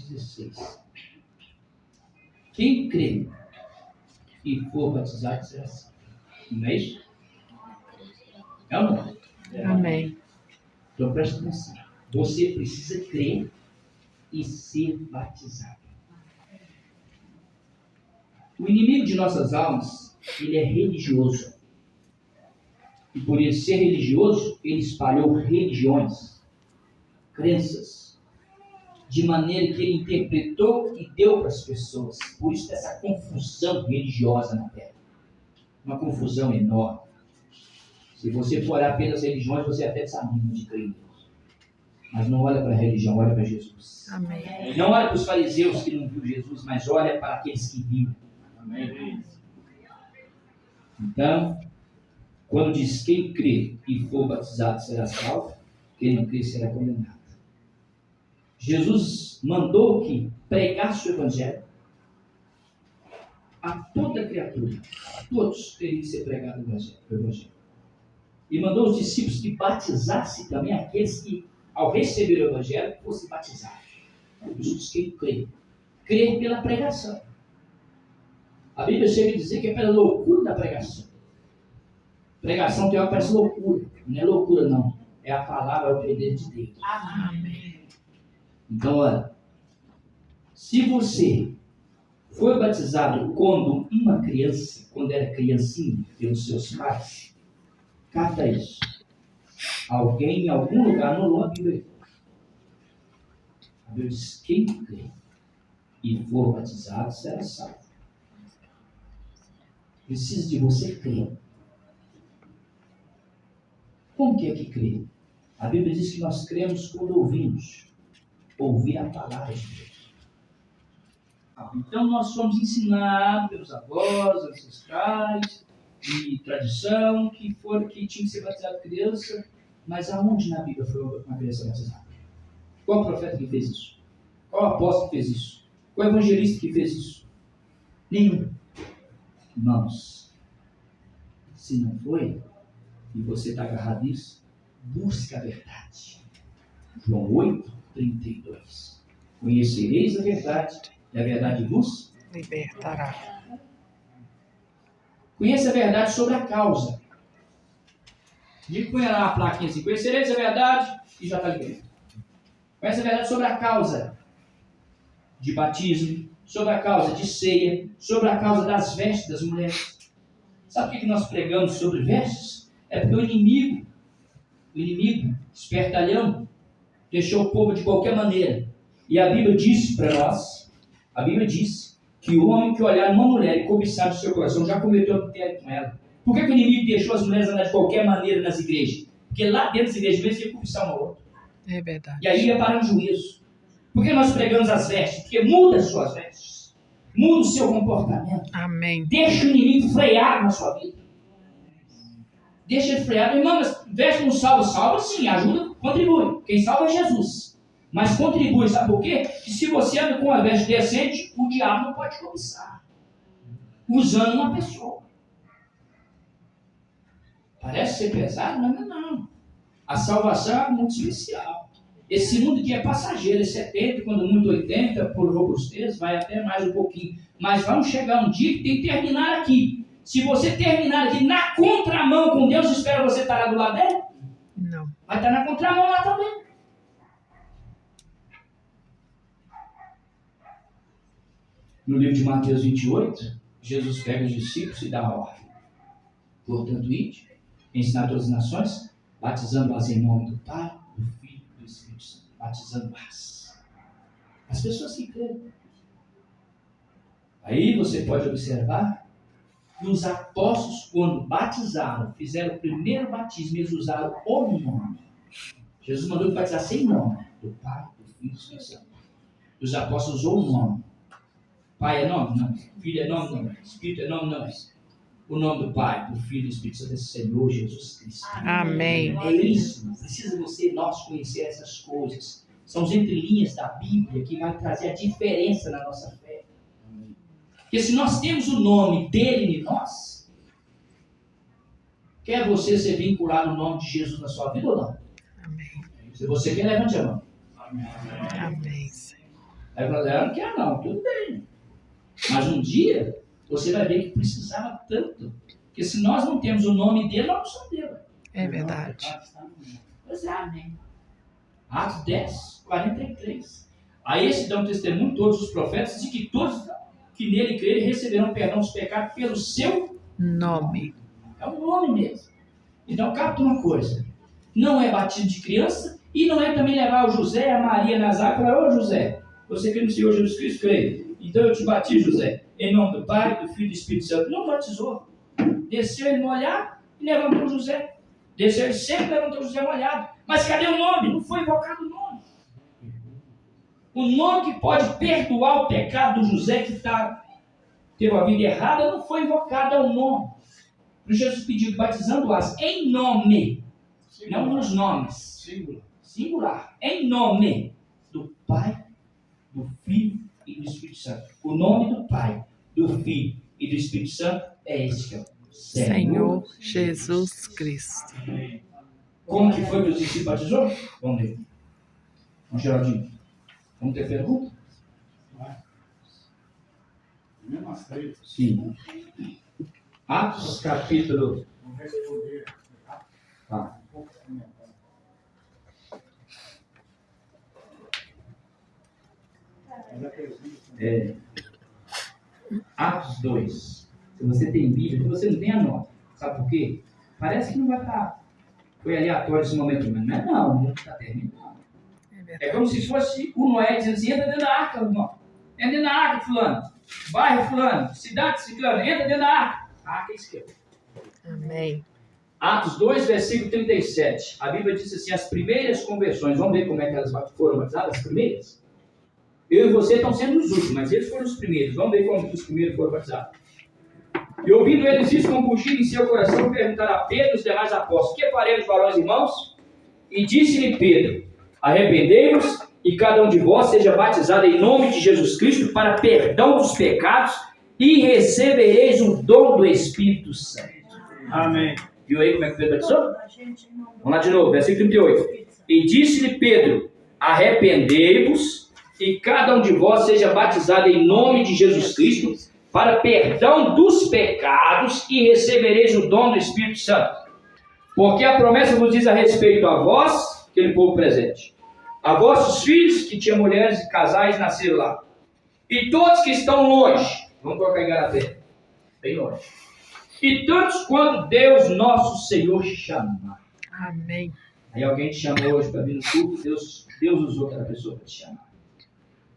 Quem crê e for batizado será salvo. Não é isso? É ou não? Amém. Então presta atenção. Você precisa crer e ser batizado. O inimigo de nossas almas, ele é religioso. E por ele ser religioso, ele espalhou religiões, crenças, de maneira que ele interpretou e deu para as pessoas. Por isso essa confusão religiosa na terra. Uma confusão enorme. Se você for olhar apenas religiões, você até desanima de crer em Deus. Mas não olha para a religião, olha para Jesus. Amém. Não olha para os fariseus que não viram Jesus, mas olha para aqueles que viram. Amém. Então, quando diz quem crê e for batizado será salvo, quem não crê será condenado. Jesus mandou que pregasse o evangelho a toda criatura. A todos teria que ser pregado o evangelho. E mandou os discípulos que batizassem também aqueles que, ao receber o evangelho, fossem batizados. Isso diz quem crê. Crer pela pregação. A Bíblia chega a dizer que é pela loucura da pregação. Pregação tem uma que parece loucura. Não é loucura, não. É a palavra, é o poder de Deus. Amém. Então, olha. Se você foi batizado quando uma criança, quando era criancinha, pelos seus pais, capta isso. Alguém em algum lugar anulou a Bíblia. A Bíblia diz: quem crê e for batizado será salvo. Precisa de você crer. Como que é que crê? A Bíblia diz que nós cremos quando ouvimos. Ouvir a palavra de Deus. Então nós somos ensinados pelos avós, ancestrais, de tradição, que tinha que ser batizado criança, mas aonde na Bíblia foi uma criança batizada? Qual profeta que fez isso? Qual apóstolo que fez isso? Qual evangelista que fez isso? Nenhum. Irmãos, se não foi, e você está agarrado nisso, busque a verdade. João 8:32. Conhecereis a verdade, e a verdade vos Libertará. conheça a verdade sobre a causa. Diga, põe lá a plaquinha assim, conhecereis a verdade, e já está liberto. Conhece a verdade sobre a causa de batismo, sobre a causa de ceia, sobre a causa das vestes das mulheres. Sabe por que nós pregamos sobre vestes? É porque o inimigo, espertalhão, deixou o povo de qualquer maneira. E a Bíblia diz para nós, que o homem que olhar uma mulher e cobiçar do seu coração já cometeu adultério com ela. Por que o inimigo deixou as mulheres andar de qualquer maneira nas igrejas? Porque lá dentro das igrejas mesmo ia cobiçar uma outra. É verdade. E aí ia parar um juízo. Por que nós pregamos as vestes? Porque muda as suas vestes. Muda o seu comportamento. Amém. Deixa o inimigo frear na sua vida. Deixa ele frear. Irmão, mas veste não salva. Salva sim, ajuda, contribui. Quem salva é Jesus. Mas contribui, sabe por quê? Que se você anda com uma veste decente, o diabo não pode cobiçar. Usando uma pessoa. Parece ser pesado, mas não. A salvação é muito especial. Esse mundo aqui é passageiro, é 70, quando muito 80, por robustez, vai até mais um pouquinho. Mas vamos chegar um dia que tem que terminar aqui. Se você terminar aqui na contramão com Deus, espera você estar lá do lado dele? Não. Vai estar na contramão lá também. No livro de Mateus 28, Jesus pega os discípulos e dá a ordem. Portanto, ide, ensinar todas as nações, batizando-as em nome do Pai, do Filho e do Espírito Santo. Batizando-as. As pessoas que creem. Aí você pode observar que os apóstolos, quando batizaram, fizeram o primeiro batismo, eles usaram o nome. Jesus mandou batizar sem nome, do Pai, do Filho e do Espírito Santo. E os apóstolos usou o nome. Pai é nome? Não. Filho é nome? Não. Espírito é nome? Não. O nome do Pai, do Filho e do Espírito Santo é Senhor Jesus Cristo. Amém. É isso. Precisa você e nós conhecer essas coisas. São as entrelinhas da Bíblia que vai trazer a diferença na nossa fé. Porque se nós temos o nome dele em nós, quer você ser vinculado no nome de Jesus na sua vida ou não? Amém. Se você quer, levante a mão. Amém, Senhor. Aí ela não quer não, tudo bem. Mas um dia, você vai ver que precisava tanto. Porque se nós não temos o nome dele, nós não somos dele. É verdade. Pois é, amém. Atos 10, 43. A esse dão testemunho todos os profetas de que todos que nele crerem receberão perdão dos pecados pelo seu Nome. É o nome mesmo. Então, capta uma coisa. Não é batismo de criança e não é também levar o José e a Maria nas águas e falar, ô José, você crê no Senhor Jesus Cristo? Creio. Então eu te batizo, José, em nome do Pai, do Filho e do Espírito Santo. Não batizou. Desceu ele molhado e levantou José. Desceu ele sempre e levantou José molhado. Mas cadê o nome? Não foi invocado o nome. O nome que pode perdoar o pecado do José que teve a vida errada não foi invocado, é o nome. Por isso Jesus pediu batizando-as em nome, não nos nomes. Singular. Em nome do Pai, do Filho e do Espírito Santo. O nome do Pai, do Filho e do Espírito Santo é esse que é o Senhor Jesus Cristo. Como que foi que os discípulos batizou? Vamos ler. Vamos, Geraldinho. Vamos ter pergunta? Sim. Atos capítulo. Tá. Atos 2. Se você tem Bíblia, se você não tem, anota. Sabe por quê? Parece que não vai estar. Foi aleatório esse momento, mas não é não está terminando. É como se fosse o Noé dizendo assim, entra dentro da arca, irmão. Entra dentro da arca, fulano. Bairro, fulano. Cidade, ciclano. Entra dentro da arca. A arca é esquerda. Amém. Atos 2, versículo 37. A Bíblia diz assim, as primeiras conversões. Vamos ver como é que elas foram batizadas, as primeiras? Eu e você estão sendo os últimos, mas eles foram os primeiros. Vamos ver como os primeiros foram batizados. E ouvindo eles isso, compungiram em seu coração, perguntaram a Pedro e os demais apóstolos, que faremos, varões e irmãos? E disse-lhe Pedro, arrependei-vos e cada um de vós seja batizado em nome de Jesus Cristo para perdão dos pecados e recebereis o dom do Espírito Santo. Amém. Viu aí como é que Pedro batizou? Vamos lá de novo, versículo 38. E disse-lhe Pedro: arrependei-vos e cada um de vós seja batizado em nome de Jesus Cristo para perdão dos pecados e recebereis o dom do Espírito Santo. Porque a promessa vos diz a respeito a vós, aquele povo presente, a vossos filhos, que tinham mulheres e casais nasceram lá, e todos que estão longe, vamos colocar em Galatea, bem longe, e tantos quanto Deus nosso Senhor chamar. Amém. Aí alguém te chamou hoje para vir no culto, Deus usou aquela pessoa para te chamar.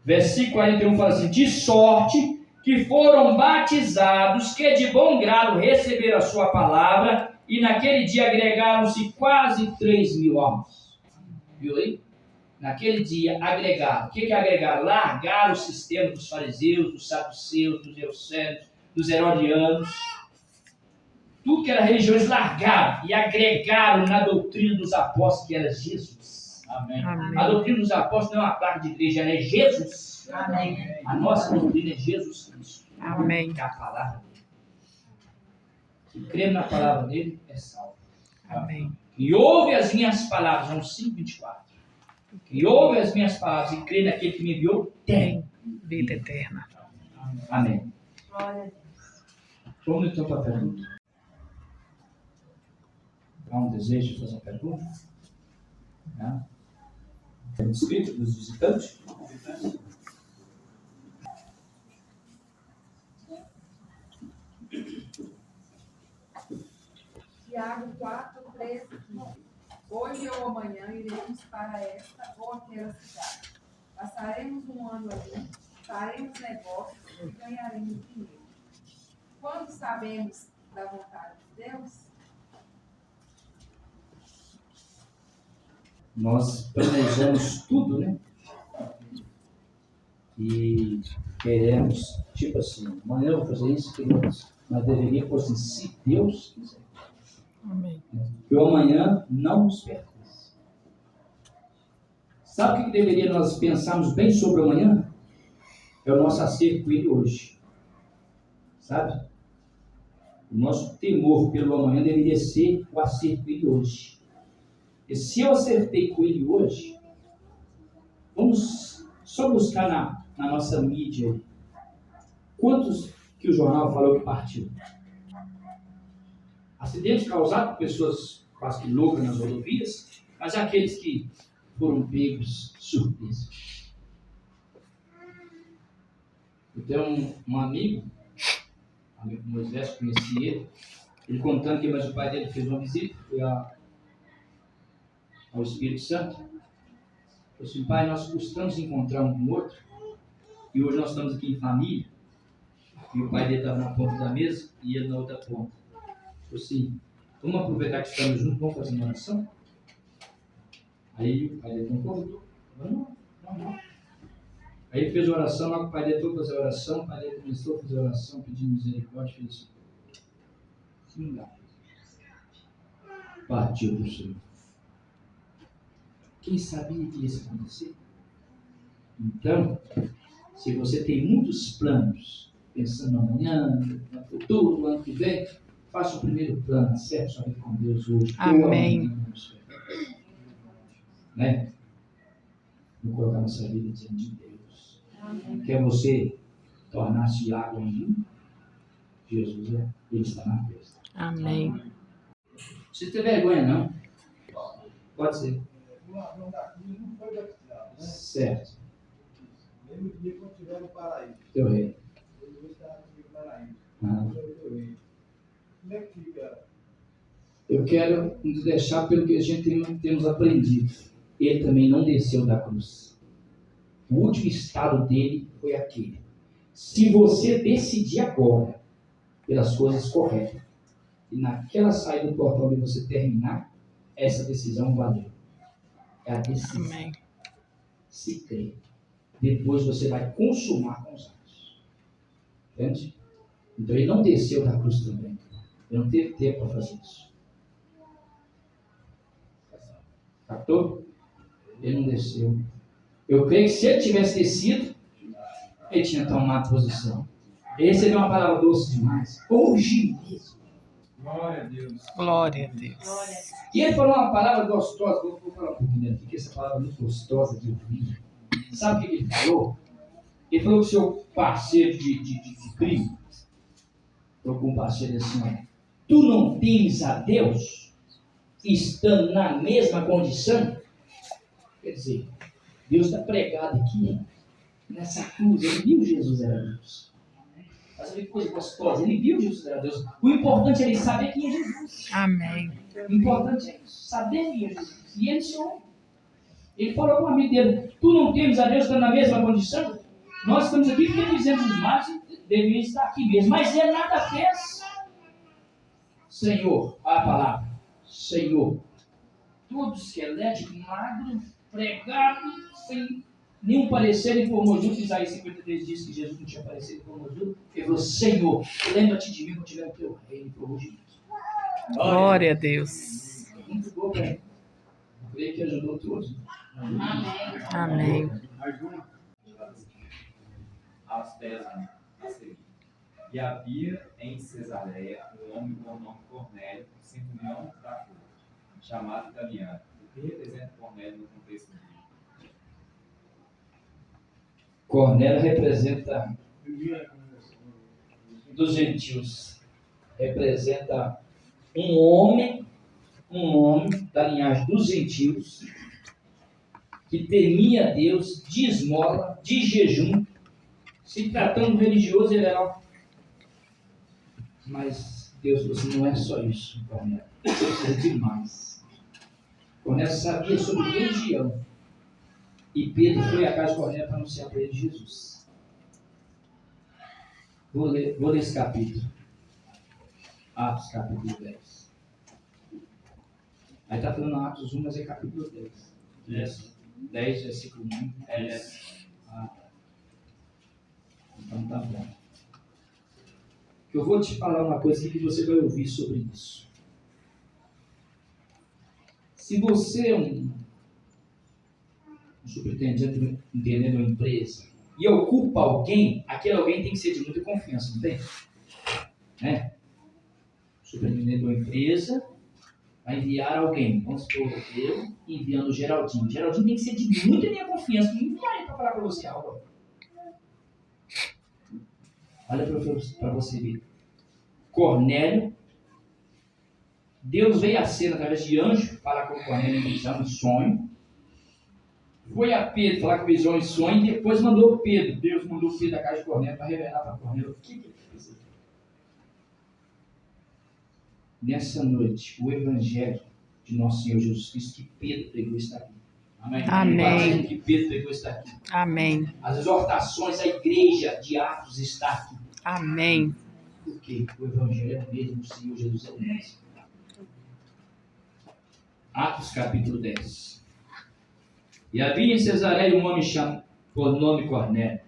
Versículo 41 fala assim: de sorte que foram batizados, que de bom grado receberam a sua palavra, e naquele dia agregaram-se quase 3.000 almas. Viu aí? Naquele dia agregaram. O que é agregar? Largaram o sistema dos fariseus, dos saduceus, dos eusébios, dos herodianos. Tudo que era religião, eles largaram e agregaram na doutrina dos apóstolos, que era Jesus. Amém. Amém. A doutrina dos apóstolos não é uma placa de igreja, ela é Jesus. Amém. A nossa doutrina é Jesus Cristo. Amém. Que é a palavra dele. Quem crê na palavra dele é salvo. Amém. E ouve as minhas palavras, João 5:24. E ouve as minhas palavras e crê naquele que me enviou, tem Vida eterna. Amém. Glória a Deus. Vamos então para a pergunta. Há um desejo de fazer uma pergunta? Não? Tem escrito dos visitantes? Tiago 4:13. Hoje ou amanhã iremos para esta ou aquela cidade. Passaremos um ano ali, faremos negócios e ganharemos dinheiro. Quando sabemos da vontade de Deus, Nós planejamos tudo, né? E queremos, tipo assim, amanhã eu vou fazer isso, mas deveria fosse assim, se Deus quiser. Amém. Que o amanhã não nos pertence. Sabe o que deveria nós pensarmos bem sobre o amanhã? É o nosso acerto com ele hoje. Sabe? O nosso temor pelo amanhã deveria ser o acerto com ele hoje. E se eu acertei com ele hoje, vamos só buscar na nossa mídia quantos que o jornal falou que partiu. Acidentes causados por pessoas quase que loucas nas rodovias, mas aqueles que foram pegos surpresa. Eu tenho um amigo do Moisés, conheci ele contando que mas o pai dele fez uma visita, foi ao Espírito Santo. Falei assim: pai, nós custamos encontrar um com o outro, e hoje nós estamos aqui em família, e o pai dele estava na ponta da mesa e ele na outra ponta. Falei assim: vamos aproveitar que estamos juntos, vamos fazer uma oração? Aí o pai dele concordou. Não. Aí ele fez a oração, logo o pai dele foi fazer a oração, o pai dele começou a fazer a oração, pedindo misericórdia, fez assim: não dá. Partiu para o Senhor. Quem sabia que isso ia acontecer? Então, se você tem muitos planos, pensando no amanhã, no futuro, no ano que vem, faça o primeiro plano, acerte sua vida com Deus hoje. Amém. Né? Vou colocar nossa vida diante de Deus. Quer você tornar-se de água em vinho? Jesus, Ele está na festa. Amém. Não precisa ter vergonha, não. Pode ser. Certo. Mesmo dia quando estiver no paraíso. Teu rei. Ele vai estar aqui no paraíso. Ah. Como é que fica? Eu quero nos deixar pelo que a gente temos aprendido. Ele também não desceu da cruz. O último estado dele foi aquele. Se você decidir agora pelas coisas corretas, e naquela saída do portão de você terminar, essa decisão valeu. É a decisão. Amém. Se crê. Depois você vai consumar com os anos. Entende? Então ele não desceu da cruz também. Ele não teve tempo para fazer isso. Captou? Ele não desceu. Eu creio que se ele tivesse descido, ele tinha tomado posição. Ele recebeu uma palavra doce demais. Hoje mesmo. Glória a Deus. Glória a Deus. E ele falou uma palavra gostosa. Vou falar um pouquinho aqui, que essa palavra é muito gostosa de ouvir. Sabe o que ele falou? Ele falou com o seu parceiro de crime. Falou com o parceiro assim: olha, tu não temes a Deus, estando na mesma condição? Quer dizer, Deus está pregado aqui, nessa cruz. Ele viu Jesus era Deus. Mas olha que coisa gostosa. Ele viu Jesus era Deus. O importante é ele saber quem é Jesus. Amém. O importante é saber quem é Jesus. E ele soube. Ele falou com o amigo dele: tu não temes a Deus, estando na mesma condição? Nós estamos aqui porque fizemos os males e deveríamos estar aqui mesmo. Mas ele nada fez. Senhor, a palavra. Senhor. Todo esquelético, magro, pregado, sem nenhum parecer, ele formou junto. Isaías 53 diz que Jesus não tinha parecido, formou junto. Ele falou: Senhor, lembra-te de mim quando tiver o teu reino, formou junto. Glória a Deus. Muito bom, velho. Creio que ajudou todos. Amém. Aos 10 anos a seguir. E havia em Cesareia um homem com o nome Cornélio, centurião da corte, chamado Italiano. O que representa Cornélio no contexto bíblico? Cornélio representa dos gentios. Representa um homem da linhagem dos gentios que temia Deus de esmola, de jejum. Se tratando do religioso, ele era. Mas Deus falou assim: não é só isso, Cornélio. Isso é demais. Cornélio sabia sobre religião. E Pedro foi à casa de Cornélio para anunciar para ele Jesus. Vou ler esse capítulo. Atos, capítulo 10. Aí está falando Atos 1, mas é capítulo 10. 10, versículo 1. Então tá bom. Que eu vou te falar uma coisa aqui que você vai ouvir sobre isso. Se você é um superintendente de uma empresa e ocupa alguém, aquele alguém tem que ser de muita confiança, não tem? Né? Superintendente de uma empresa vai enviar alguém. Vamos supor, eu enviando o Geraldinho. Geraldinho tem que ser de muita minha confiança. Não enviar ele para falar para você algo. Olha para você ver. Cornélio, Deus veio à cena através de anjo falar com Cornélio em visão, em sonho. Foi a Pedro falar com visão e sonho. E depois mandou Pedro. Deus mandou Pedro da casa de Cornélio para revelar para Cornélio o que ele fez. Nessa noite, o Evangelho de nosso Senhor Jesus Cristo que Pedro pregou está aqui. Amém? Amém. Que Pedro pregou está aqui. Amém. As exortações da igreja de Atos está aqui. Amém. Porque o Evangelho é o mesmo, o Senhor Jesus é o mesmo. Atos capítulo 10. E havia em Cesareia um homem por nome Cornélio,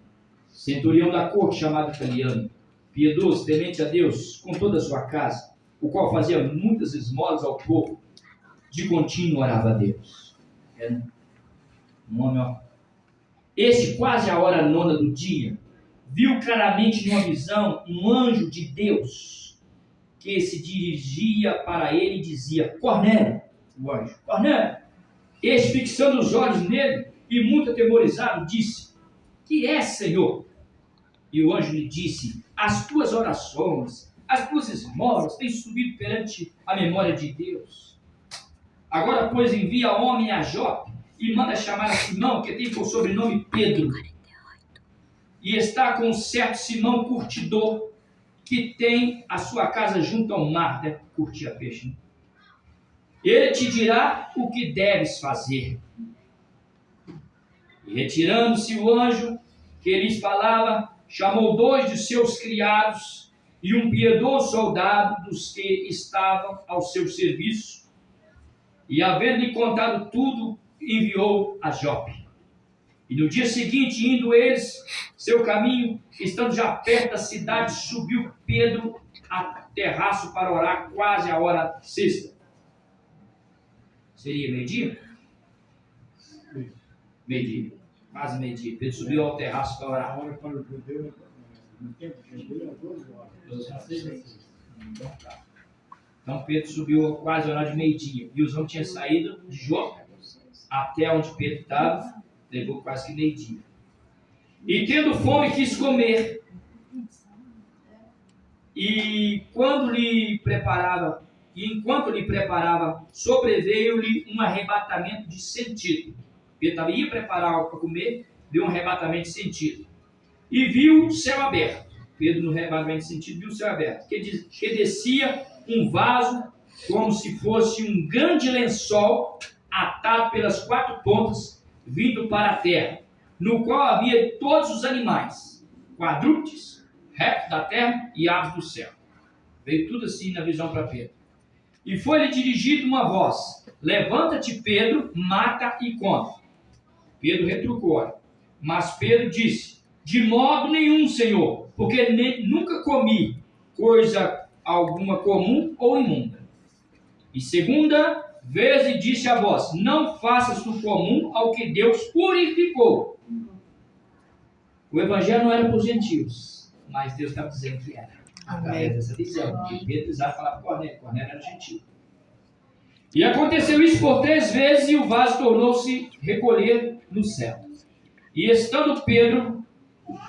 centurião da corte chamado Italiano, piedoso, temente a Deus, com toda a sua casa, o qual fazia muitas esmolas ao povo, de contínuo orava a Deus. É um homem, ó. Este, quase a hora nona do dia, viu claramente numa visão um anjo de Deus que se dirigia para ele e dizia: Cornélio, o anjo, Cornélio. Este, fixando os olhos nele e muito atemorizado, disse: Que é, Senhor? E o anjo lhe disse: As tuas orações, as tuas esmolas têm subido perante a memória de Deus. Agora, pois, envia homem a Jope e manda chamar a Simão, que tem por sobrenome Pedro. E está com um certo Simão curtidor, que tem a sua casa junto ao mar, deve curtir a peixe, né? Ele te dirá o que deves fazer. E retirando-se o anjo que lhes falava, chamou 2 de seus criados e um piedoso soldado dos que estavam ao seu serviço, e havendo-lhe contado tudo, enviou a Jope. E no dia seguinte, indo eles seu caminho, estando já perto da cidade, subiu Pedro a terraço para orar, quase a hora sexta. Seria meio-dia? Meio-dia. Quase meio-dia. Pedro subiu ao terraço para orar. Então Pedro subiu quase a hora de meio-dia. E os homens tinham saído de Jope até onde Pedro estava, levou quase que meio-dia. E tendo fome, quis comer. E enquanto lhe preparava, sobreveio-lhe um arrebatamento de sentido. Pedro ia preparar algo para comer, deu um arrebatamento de sentido. E viu o céu aberto. Pedro, no arrebatamento de sentido, viu o céu aberto. Que descia um vaso, como se fosse um grande lençol, atado pelas 4 pontas, vindo para a terra, no qual havia todos os animais, quadrúpedes, répteis da terra e aves do céu. Veio tudo assim na visão para Pedro. E foi-lhe dirigida uma voz: levanta-te, Pedro, mata e come. Pedro retrucou, mas Pedro disse: de modo nenhum, Senhor, porque nunca comi coisa alguma comum ou imunda. E segunda vez lhe disse a voz: não faças do comum ao que Deus purificou. O evangelho não era para os gentios, mas Deus estava dizendo que era, através dessa visão. Porque Pedro precisava falar para Cornélio era gentio. E aconteceu isso por 3 vezes, e o vaso tornou-se recolher no céu. E estando Pedro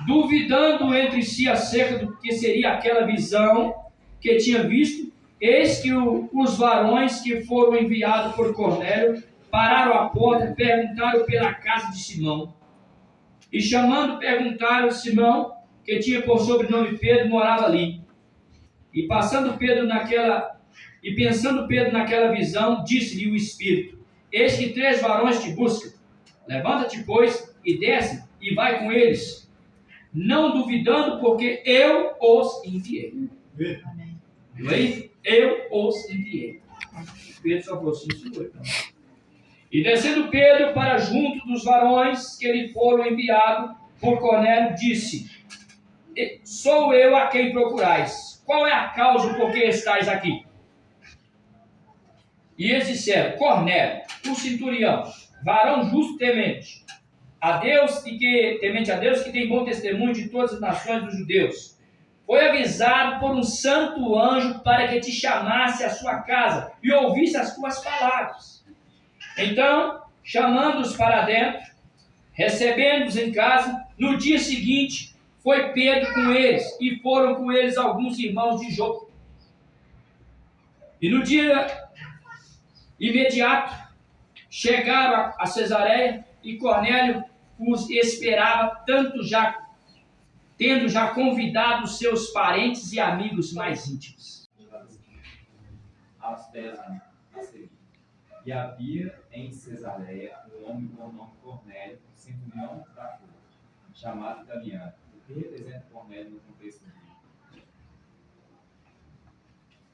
duvidando entre si acerca do que seria aquela visão que tinha visto, eis que os varões que foram enviados por Cornélio pararam à porta e perguntaram pela casa de Simão. E chamando, perguntaram a Simão, que tinha por sobrenome Pedro, morava ali. E pensando Pedro naquela visão, disse-lhe o Espírito: eis que 3 varões te buscam. Levanta-te, pois, e desce, e vai com eles, não duvidando, porque eu os enviei. Amém. Viu aí? Eu os enviei. Pedro só falou assim: Senhor. E descendo Pedro para junto dos varões que lhe foram enviados por Cornélio, disse: sou eu a quem procurais. Qual é a causa por que estáis aqui? E eles disseram: Cornélio, o centurião, varão justo temente a Deus que tem bom testemunho de todas as nações dos judeus, foi avisado por um santo anjo para que te chamasse à sua casa e ouvisse as tuas palavras. Então, chamando-os para dentro, recebendo-os em casa, no dia seguinte, foi Pedro com eles, e foram com eles alguns irmãos de Jope. E no dia imediato, chegaram a Cesareia, e Cornélio os esperava, tendo já convidado os seus parentes e amigos mais íntimos. Aos 10 anos a seguir. E havia em Cesareia um homem com nome Cornélio, centurião da corte, chamado Italiano, o que representa Cornélio no contexto bíblico.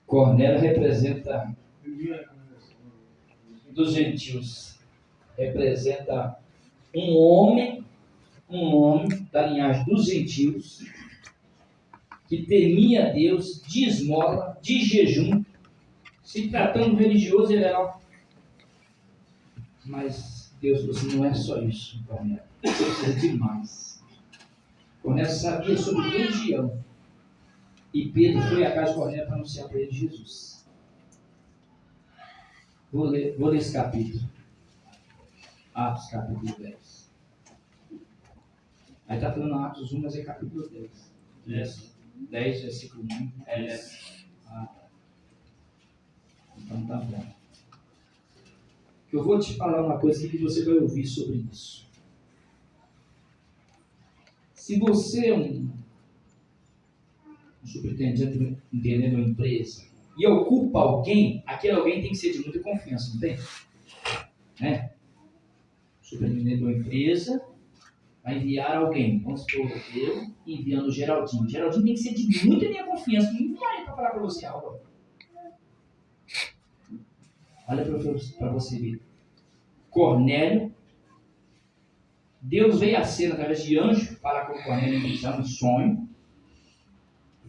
Cornélio representa dos gentios, representa um homem da linhagem dos gentios, que temia a Deus, de esmola, de jejum. Se tratando de religioso, ele era. Mas Deus falou assim: não é só isso, Cornélio. Isso é demais. Cornélio sabia sobre religião. E Pedro foi à casa de Cornélio para anunciar para ele Jesus. Vou ler esse capítulo. Atos, capítulo 10. Aí está falando Atos 1, mas é capítulo 10. 10, versículo 1. Então tá bom. Eu vou te falar uma coisa aqui que você vai ouvir sobre isso. Se você é um superintendente de uma empresa e ocupa alguém, aquele alguém tem que ser de muita confiança, não tem? Né? Superintendente de uma empresa vai enviar alguém, vamos supor, eu enviando o Geraldinho. Geraldinho tem que ser de muita minha confiança, não enviar ele para falar para você algo. Olha para você ver. Cornélio, Deus veio à cena através de anjo falar com Cornélio em visão, em sonho.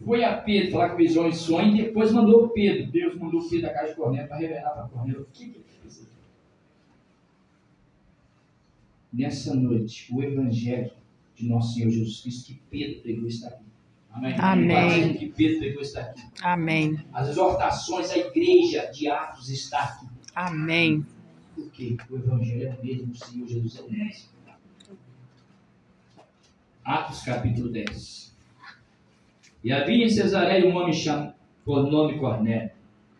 Foi a Pedro falar com visão e sonho, e depois mandou Pedro. Deus mandou Pedro da casa de Cornélio para revelar para Cornélio o que ele fez. Nessa noite, o Evangelho de nosso Senhor Jesus Cristo, que Pedro pregou, está aqui. Amém. Amém. Que Pedro pegou está aqui. Amém. As exortações da igreja de Atos está aqui. Amém. Porque o Evangelho é o mesmo, o Senhor Jesus é o mesmo. Atos capítulo 10. E havia em Cesareia um homem por nome Cornélio,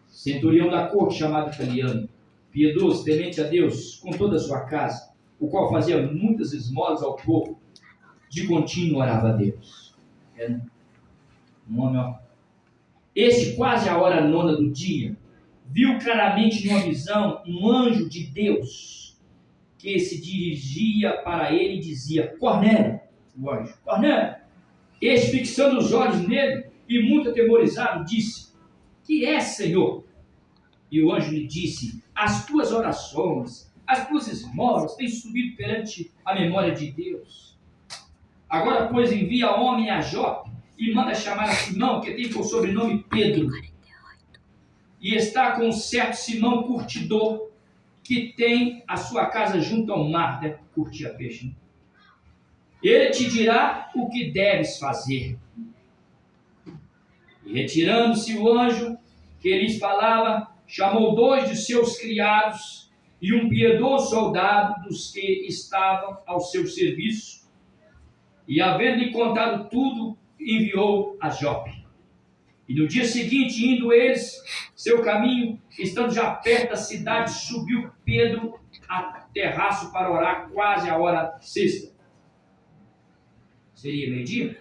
centurião da corte chamado Italiano, piedoso, temente a Deus, com toda a sua casa, o qual fazia muitas esmolas ao povo, de contínuo orava a Deus. Um homem, ó. Este, quase à hora nona do dia, viu claramente numa visão um anjo de Deus que se dirigia para ele e dizia: Cornélio, o anjo, Cornélio. Este, fixando os olhos nele e muito atemorizado, disse: Que é, Senhor? E o anjo lhe disse: As tuas orações, as tuas esmolas têm subido perante a memória de Deus. Agora, pois, envia homem a Jope e manda chamar a Simão, que tem por sobrenome Pedro, e está com um certo Simão curtidor, que tem a sua casa junto ao mar, deve curtir a peixe, né? Ele te dirá o que deves fazer. E retirando-se o anjo que lhes falava, chamou 2 de seus criados e um piedoso soldado dos que estavam ao seu serviço, e havendo-lhe contado tudo, enviou a Jope. E no dia seguinte, indo eles seu caminho, estando já perto da cidade, subiu Pedro a terraço para orar, quase a hora sexta. Seria meio-dia?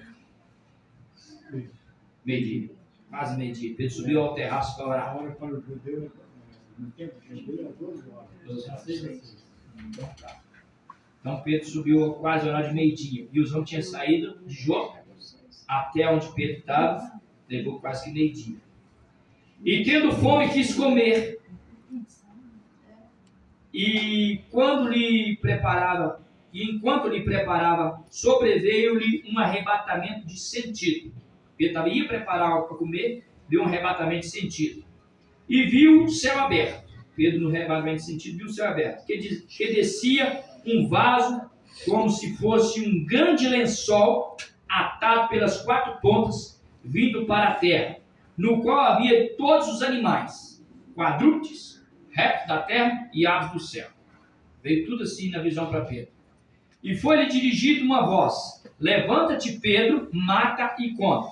Meio-dia, quase meio-dia. Pedro subiu ao terraço para orar. A hora para o judeu, no tempo judeu, é 12 horas. Então Pedro subiu quase a hora de meio-dia. E os homens tinham saído de Jope até onde Pedro estava, levou quase que meio-dia. E tendo fome, quis comer. E enquanto lhe preparava, sobreveio-lhe um arrebatamento de sentido. Pedro ia preparar algo para comer, deu um arrebatamento de sentido. E viu o céu aberto. Pedro, no arrebatamento de sentido, viu o céu aberto. Que descia um vaso, como se fosse um grande lençol, atado pelas 4 pontas, vindo para a terra, no qual havia todos os animais, quadrúpedes, répteis da terra e aves do céu. Veio tudo assim na visão para Pedro. E foi-lhe dirigida uma voz: Levanta-te, Pedro, mata e come.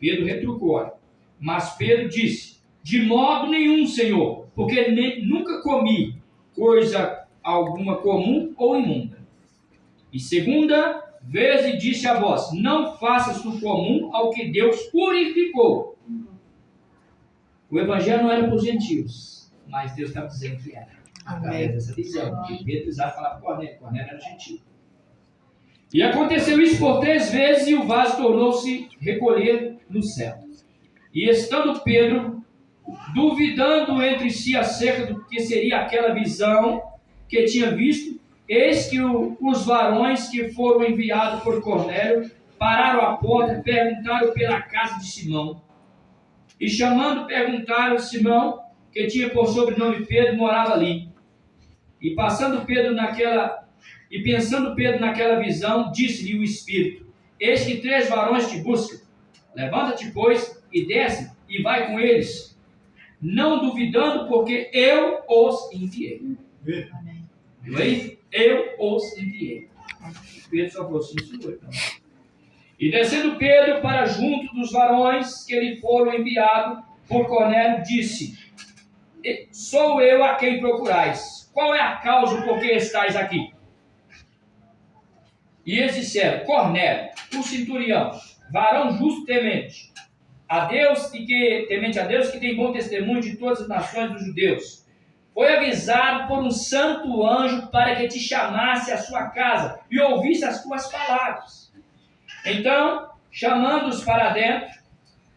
Pedro retrucou, mas Pedro disse: De modo nenhum, Senhor, porque nunca comi coisa alguma comum ou imunda. E segunda vez lhe disse a voz: Não faças do comum ao que Deus purificou. O evangelho não era para os gentios, mas Deus estava dizendo que era, através dessa visão. Porque Pedro precisava falar para Cornélio era gentio. E aconteceu isso por 3 vezes, e o vaso tornou-se recolher no céu. E estando Pedro duvidando entre si acerca do que seria aquela visão que tinha visto, eis que os varões que foram enviados por Cornélio pararam à porta e perguntaram pela casa de Simão. E chamando, perguntaram a Simão, que tinha por sobrenome Pedro, morava ali. E pensando Pedro naquela visão, disse-lhe o Espírito: Eis que 3 varões te buscam. Levanta-te, pois, e desce, e vai com eles, não duvidando, porque eu os enviei. Amém. Viu aí? Eu os enviei. Pedro só falou assim: Senhor. E descendo Pedro para junto dos varões que lhe foram enviados por Cornélio, disse: Sou eu a quem procurais. Qual é a causa por que estáis aqui? E eles disseram: Cornélio, o centurião, varão justo temente a Deus que tem bom testemunho de todas as nações dos judeus, foi avisado por um santo anjo para que te chamasse à sua casa e ouvisse as tuas palavras. Então, chamando-os para dentro,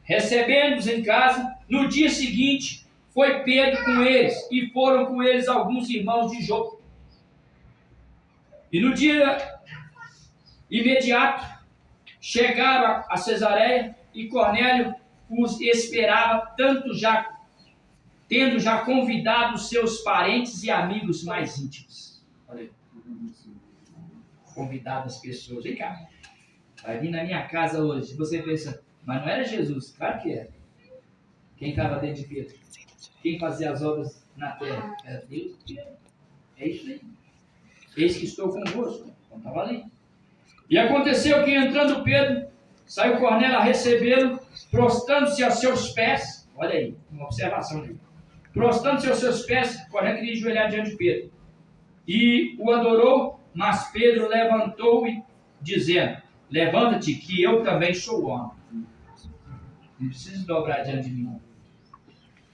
recebendo-os em casa, no dia seguinte, foi Pedro com eles, e foram com eles alguns irmãos de Jope. E no dia imediato, chegaram a Cesareia, e Cornélio os esperava, tendo já convidado os seus parentes e amigos mais íntimos. Olha aí. Convidado as pessoas. Vem cá. vai vir na minha casa hoje. Você pensa, mas não era Jesus? Claro que era. Quem estava dentro de Pedro? Quem fazia as obras na terra? Era Deus e Pedro. É isso aí. Eis que estou convosco. Então estava ali. E aconteceu que, entrando Pedro, saiu Cornélio a recebê-lo, prostrando-se aos seus pés. Olha aí, uma observação ali. Prostrando-se aos seus pés, Cornélio queria ajoelhar diante de Pedro. E o adorou, mas Pedro levantou-o, dizendo: levanta-te, que eu também sou homem. Não preciso dobrar diante de mim.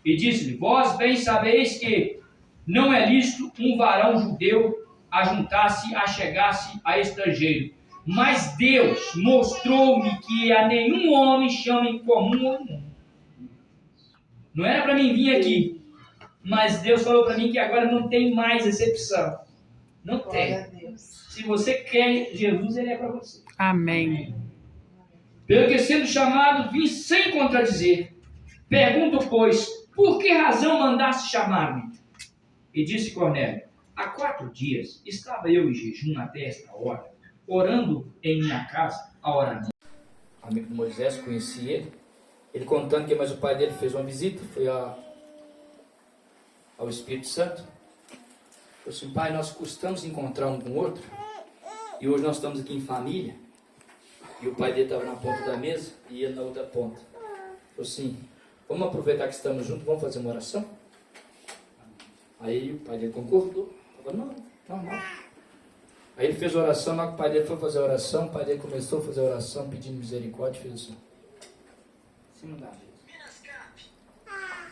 E disse-lhe: vós bem sabeis que não é lícito um varão judeu ajuntar-se, achegar-se a estrangeiro. Mas Deus mostrou-me que a nenhum homem chama em comum outro mundo. Não era para mim vir aqui, mas Deus falou para mim que agora não tem mais excepção. Não tem. Se você quer Jesus, Ele é para você. Amém. Pelo que, sendo chamado, vim sem contradizer. Pergunto, pois, por que razão mandaste chamar-me? E disse Cornélio: há 4 dias estava eu em jejum até esta hora, orando em minha casa a hora. Amigo de Moisés, conheci ele. Ele contando que mais o pai dele fez uma visita, foi ao Espírito Santo. Falou assim: pai, nós custamos encontrar um com o outro, e hoje nós estamos aqui em família. E o pai dele estava na ponta da mesa e ele na outra ponta. Falou assim: vamos aproveitar que estamos juntos, vamos fazer uma oração? Aí o pai dele concordou. Falou: não. Aí ele fez a oração, na hora que o pai dele foi fazer a oração, o pai dele começou a fazer a oração pedindo misericórdia e fez assim. Se não dá, Jesus.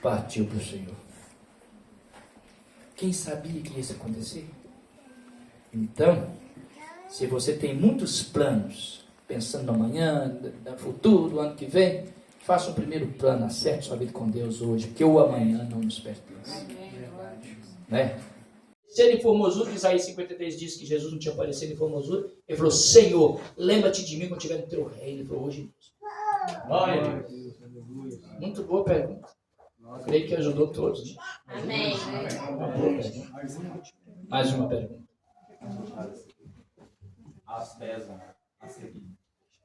Partiu para o Senhor. Quem sabia que isso ia acontecer? Então, se você tem muitos planos, pensando no amanhã, no futuro, do ano que vem, faça o primeiro plano, acerte sua vida com Deus hoje, porque o amanhã não nos pertence. Né? Se ele formosura, Isaías 53 diz que Jesus não tinha aparecido em formosura, ele falou: Senhor, lembra-te de mim quando estiver no teu reino. Ele falou: hoje mesmo. Muito boa pergunta. Eu creio que ajudou todos. Né? Amém. Uma boa pergunta. Mais uma pergunta. As pesam a seguir.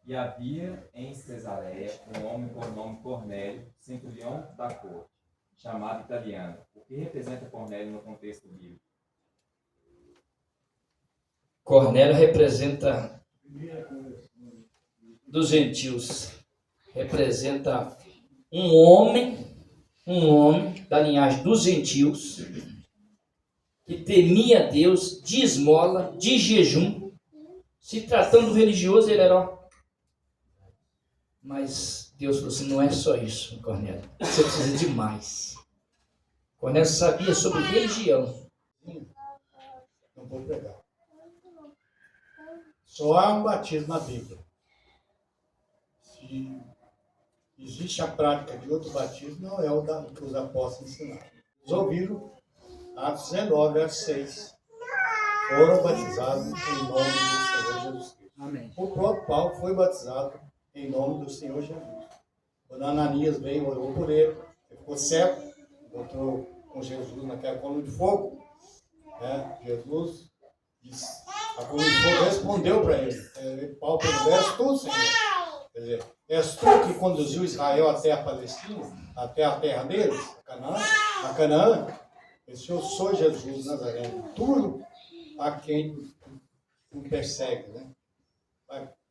E havia em Cesareia um homem por nome Cornélio, centurião da corte, chamado italiano. O que representa Cornélio no contexto bíblico? Cornélio representa dos gentios, representa um homem da linhagem dos gentios, que temia Deus, de esmola, de jejum. Se tratando do religioso, ele era. Mas Deus falou assim: não é só isso, Cornélio, você precisa de mais. Cornélio sabia sobre religião. Não vou pregar. Só há um batismo na Bíblia. Se existe a prática de outro batismo, não é o que os apóstolos ensinaram. Eles ouviram Atos 19, verso 6. Foram batizados em nome do Senhor Jesus Cristo. Amém. O próprio Paulo foi batizado em nome do Senhor Jesus. Quando Ananias veio, orou por ele, ele ficou cego, encontrou com Jesus naquela coluna de fogo. Jesus disse, a coluna de fogo respondeu para ele. Paulo perguntou: és tu, Senhor? Quer dizer, és tu que conduziu Israel até a Palestina, até a terra deles, a Canaã? Eu sou Jesus Nazareno, tu a quem tu persegue, né?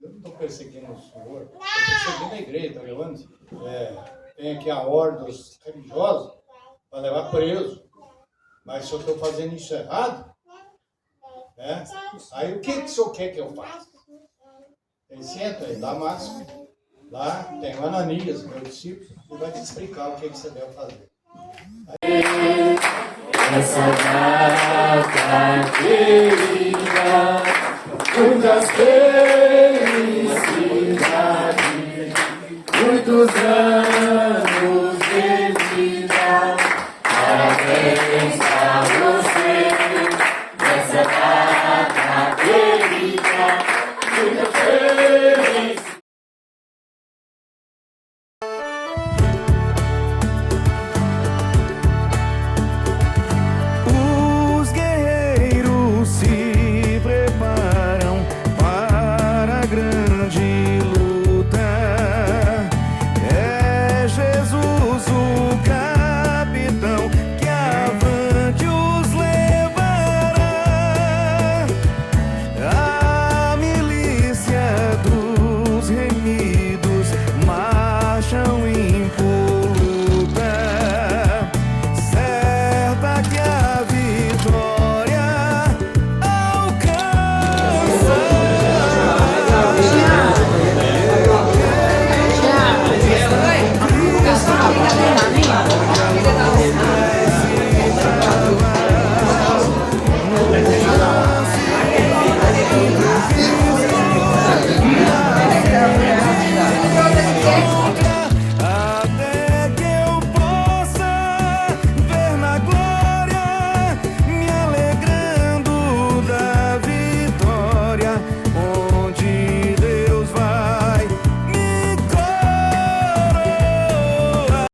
Eu não estou perseguindo o Senhor, estou perseguindo a igreja, está levando? Tem aqui a ordem dos religiosos para levar preso. Mas se eu estou fazendo isso errado, aí o que o senhor quer que eu faça? Ele senta em Damasco, lá tem o Ananias, meu discípulo, e vai te explicar o que você deve fazer. Essa data querida, muitas felicidades, muitos anos.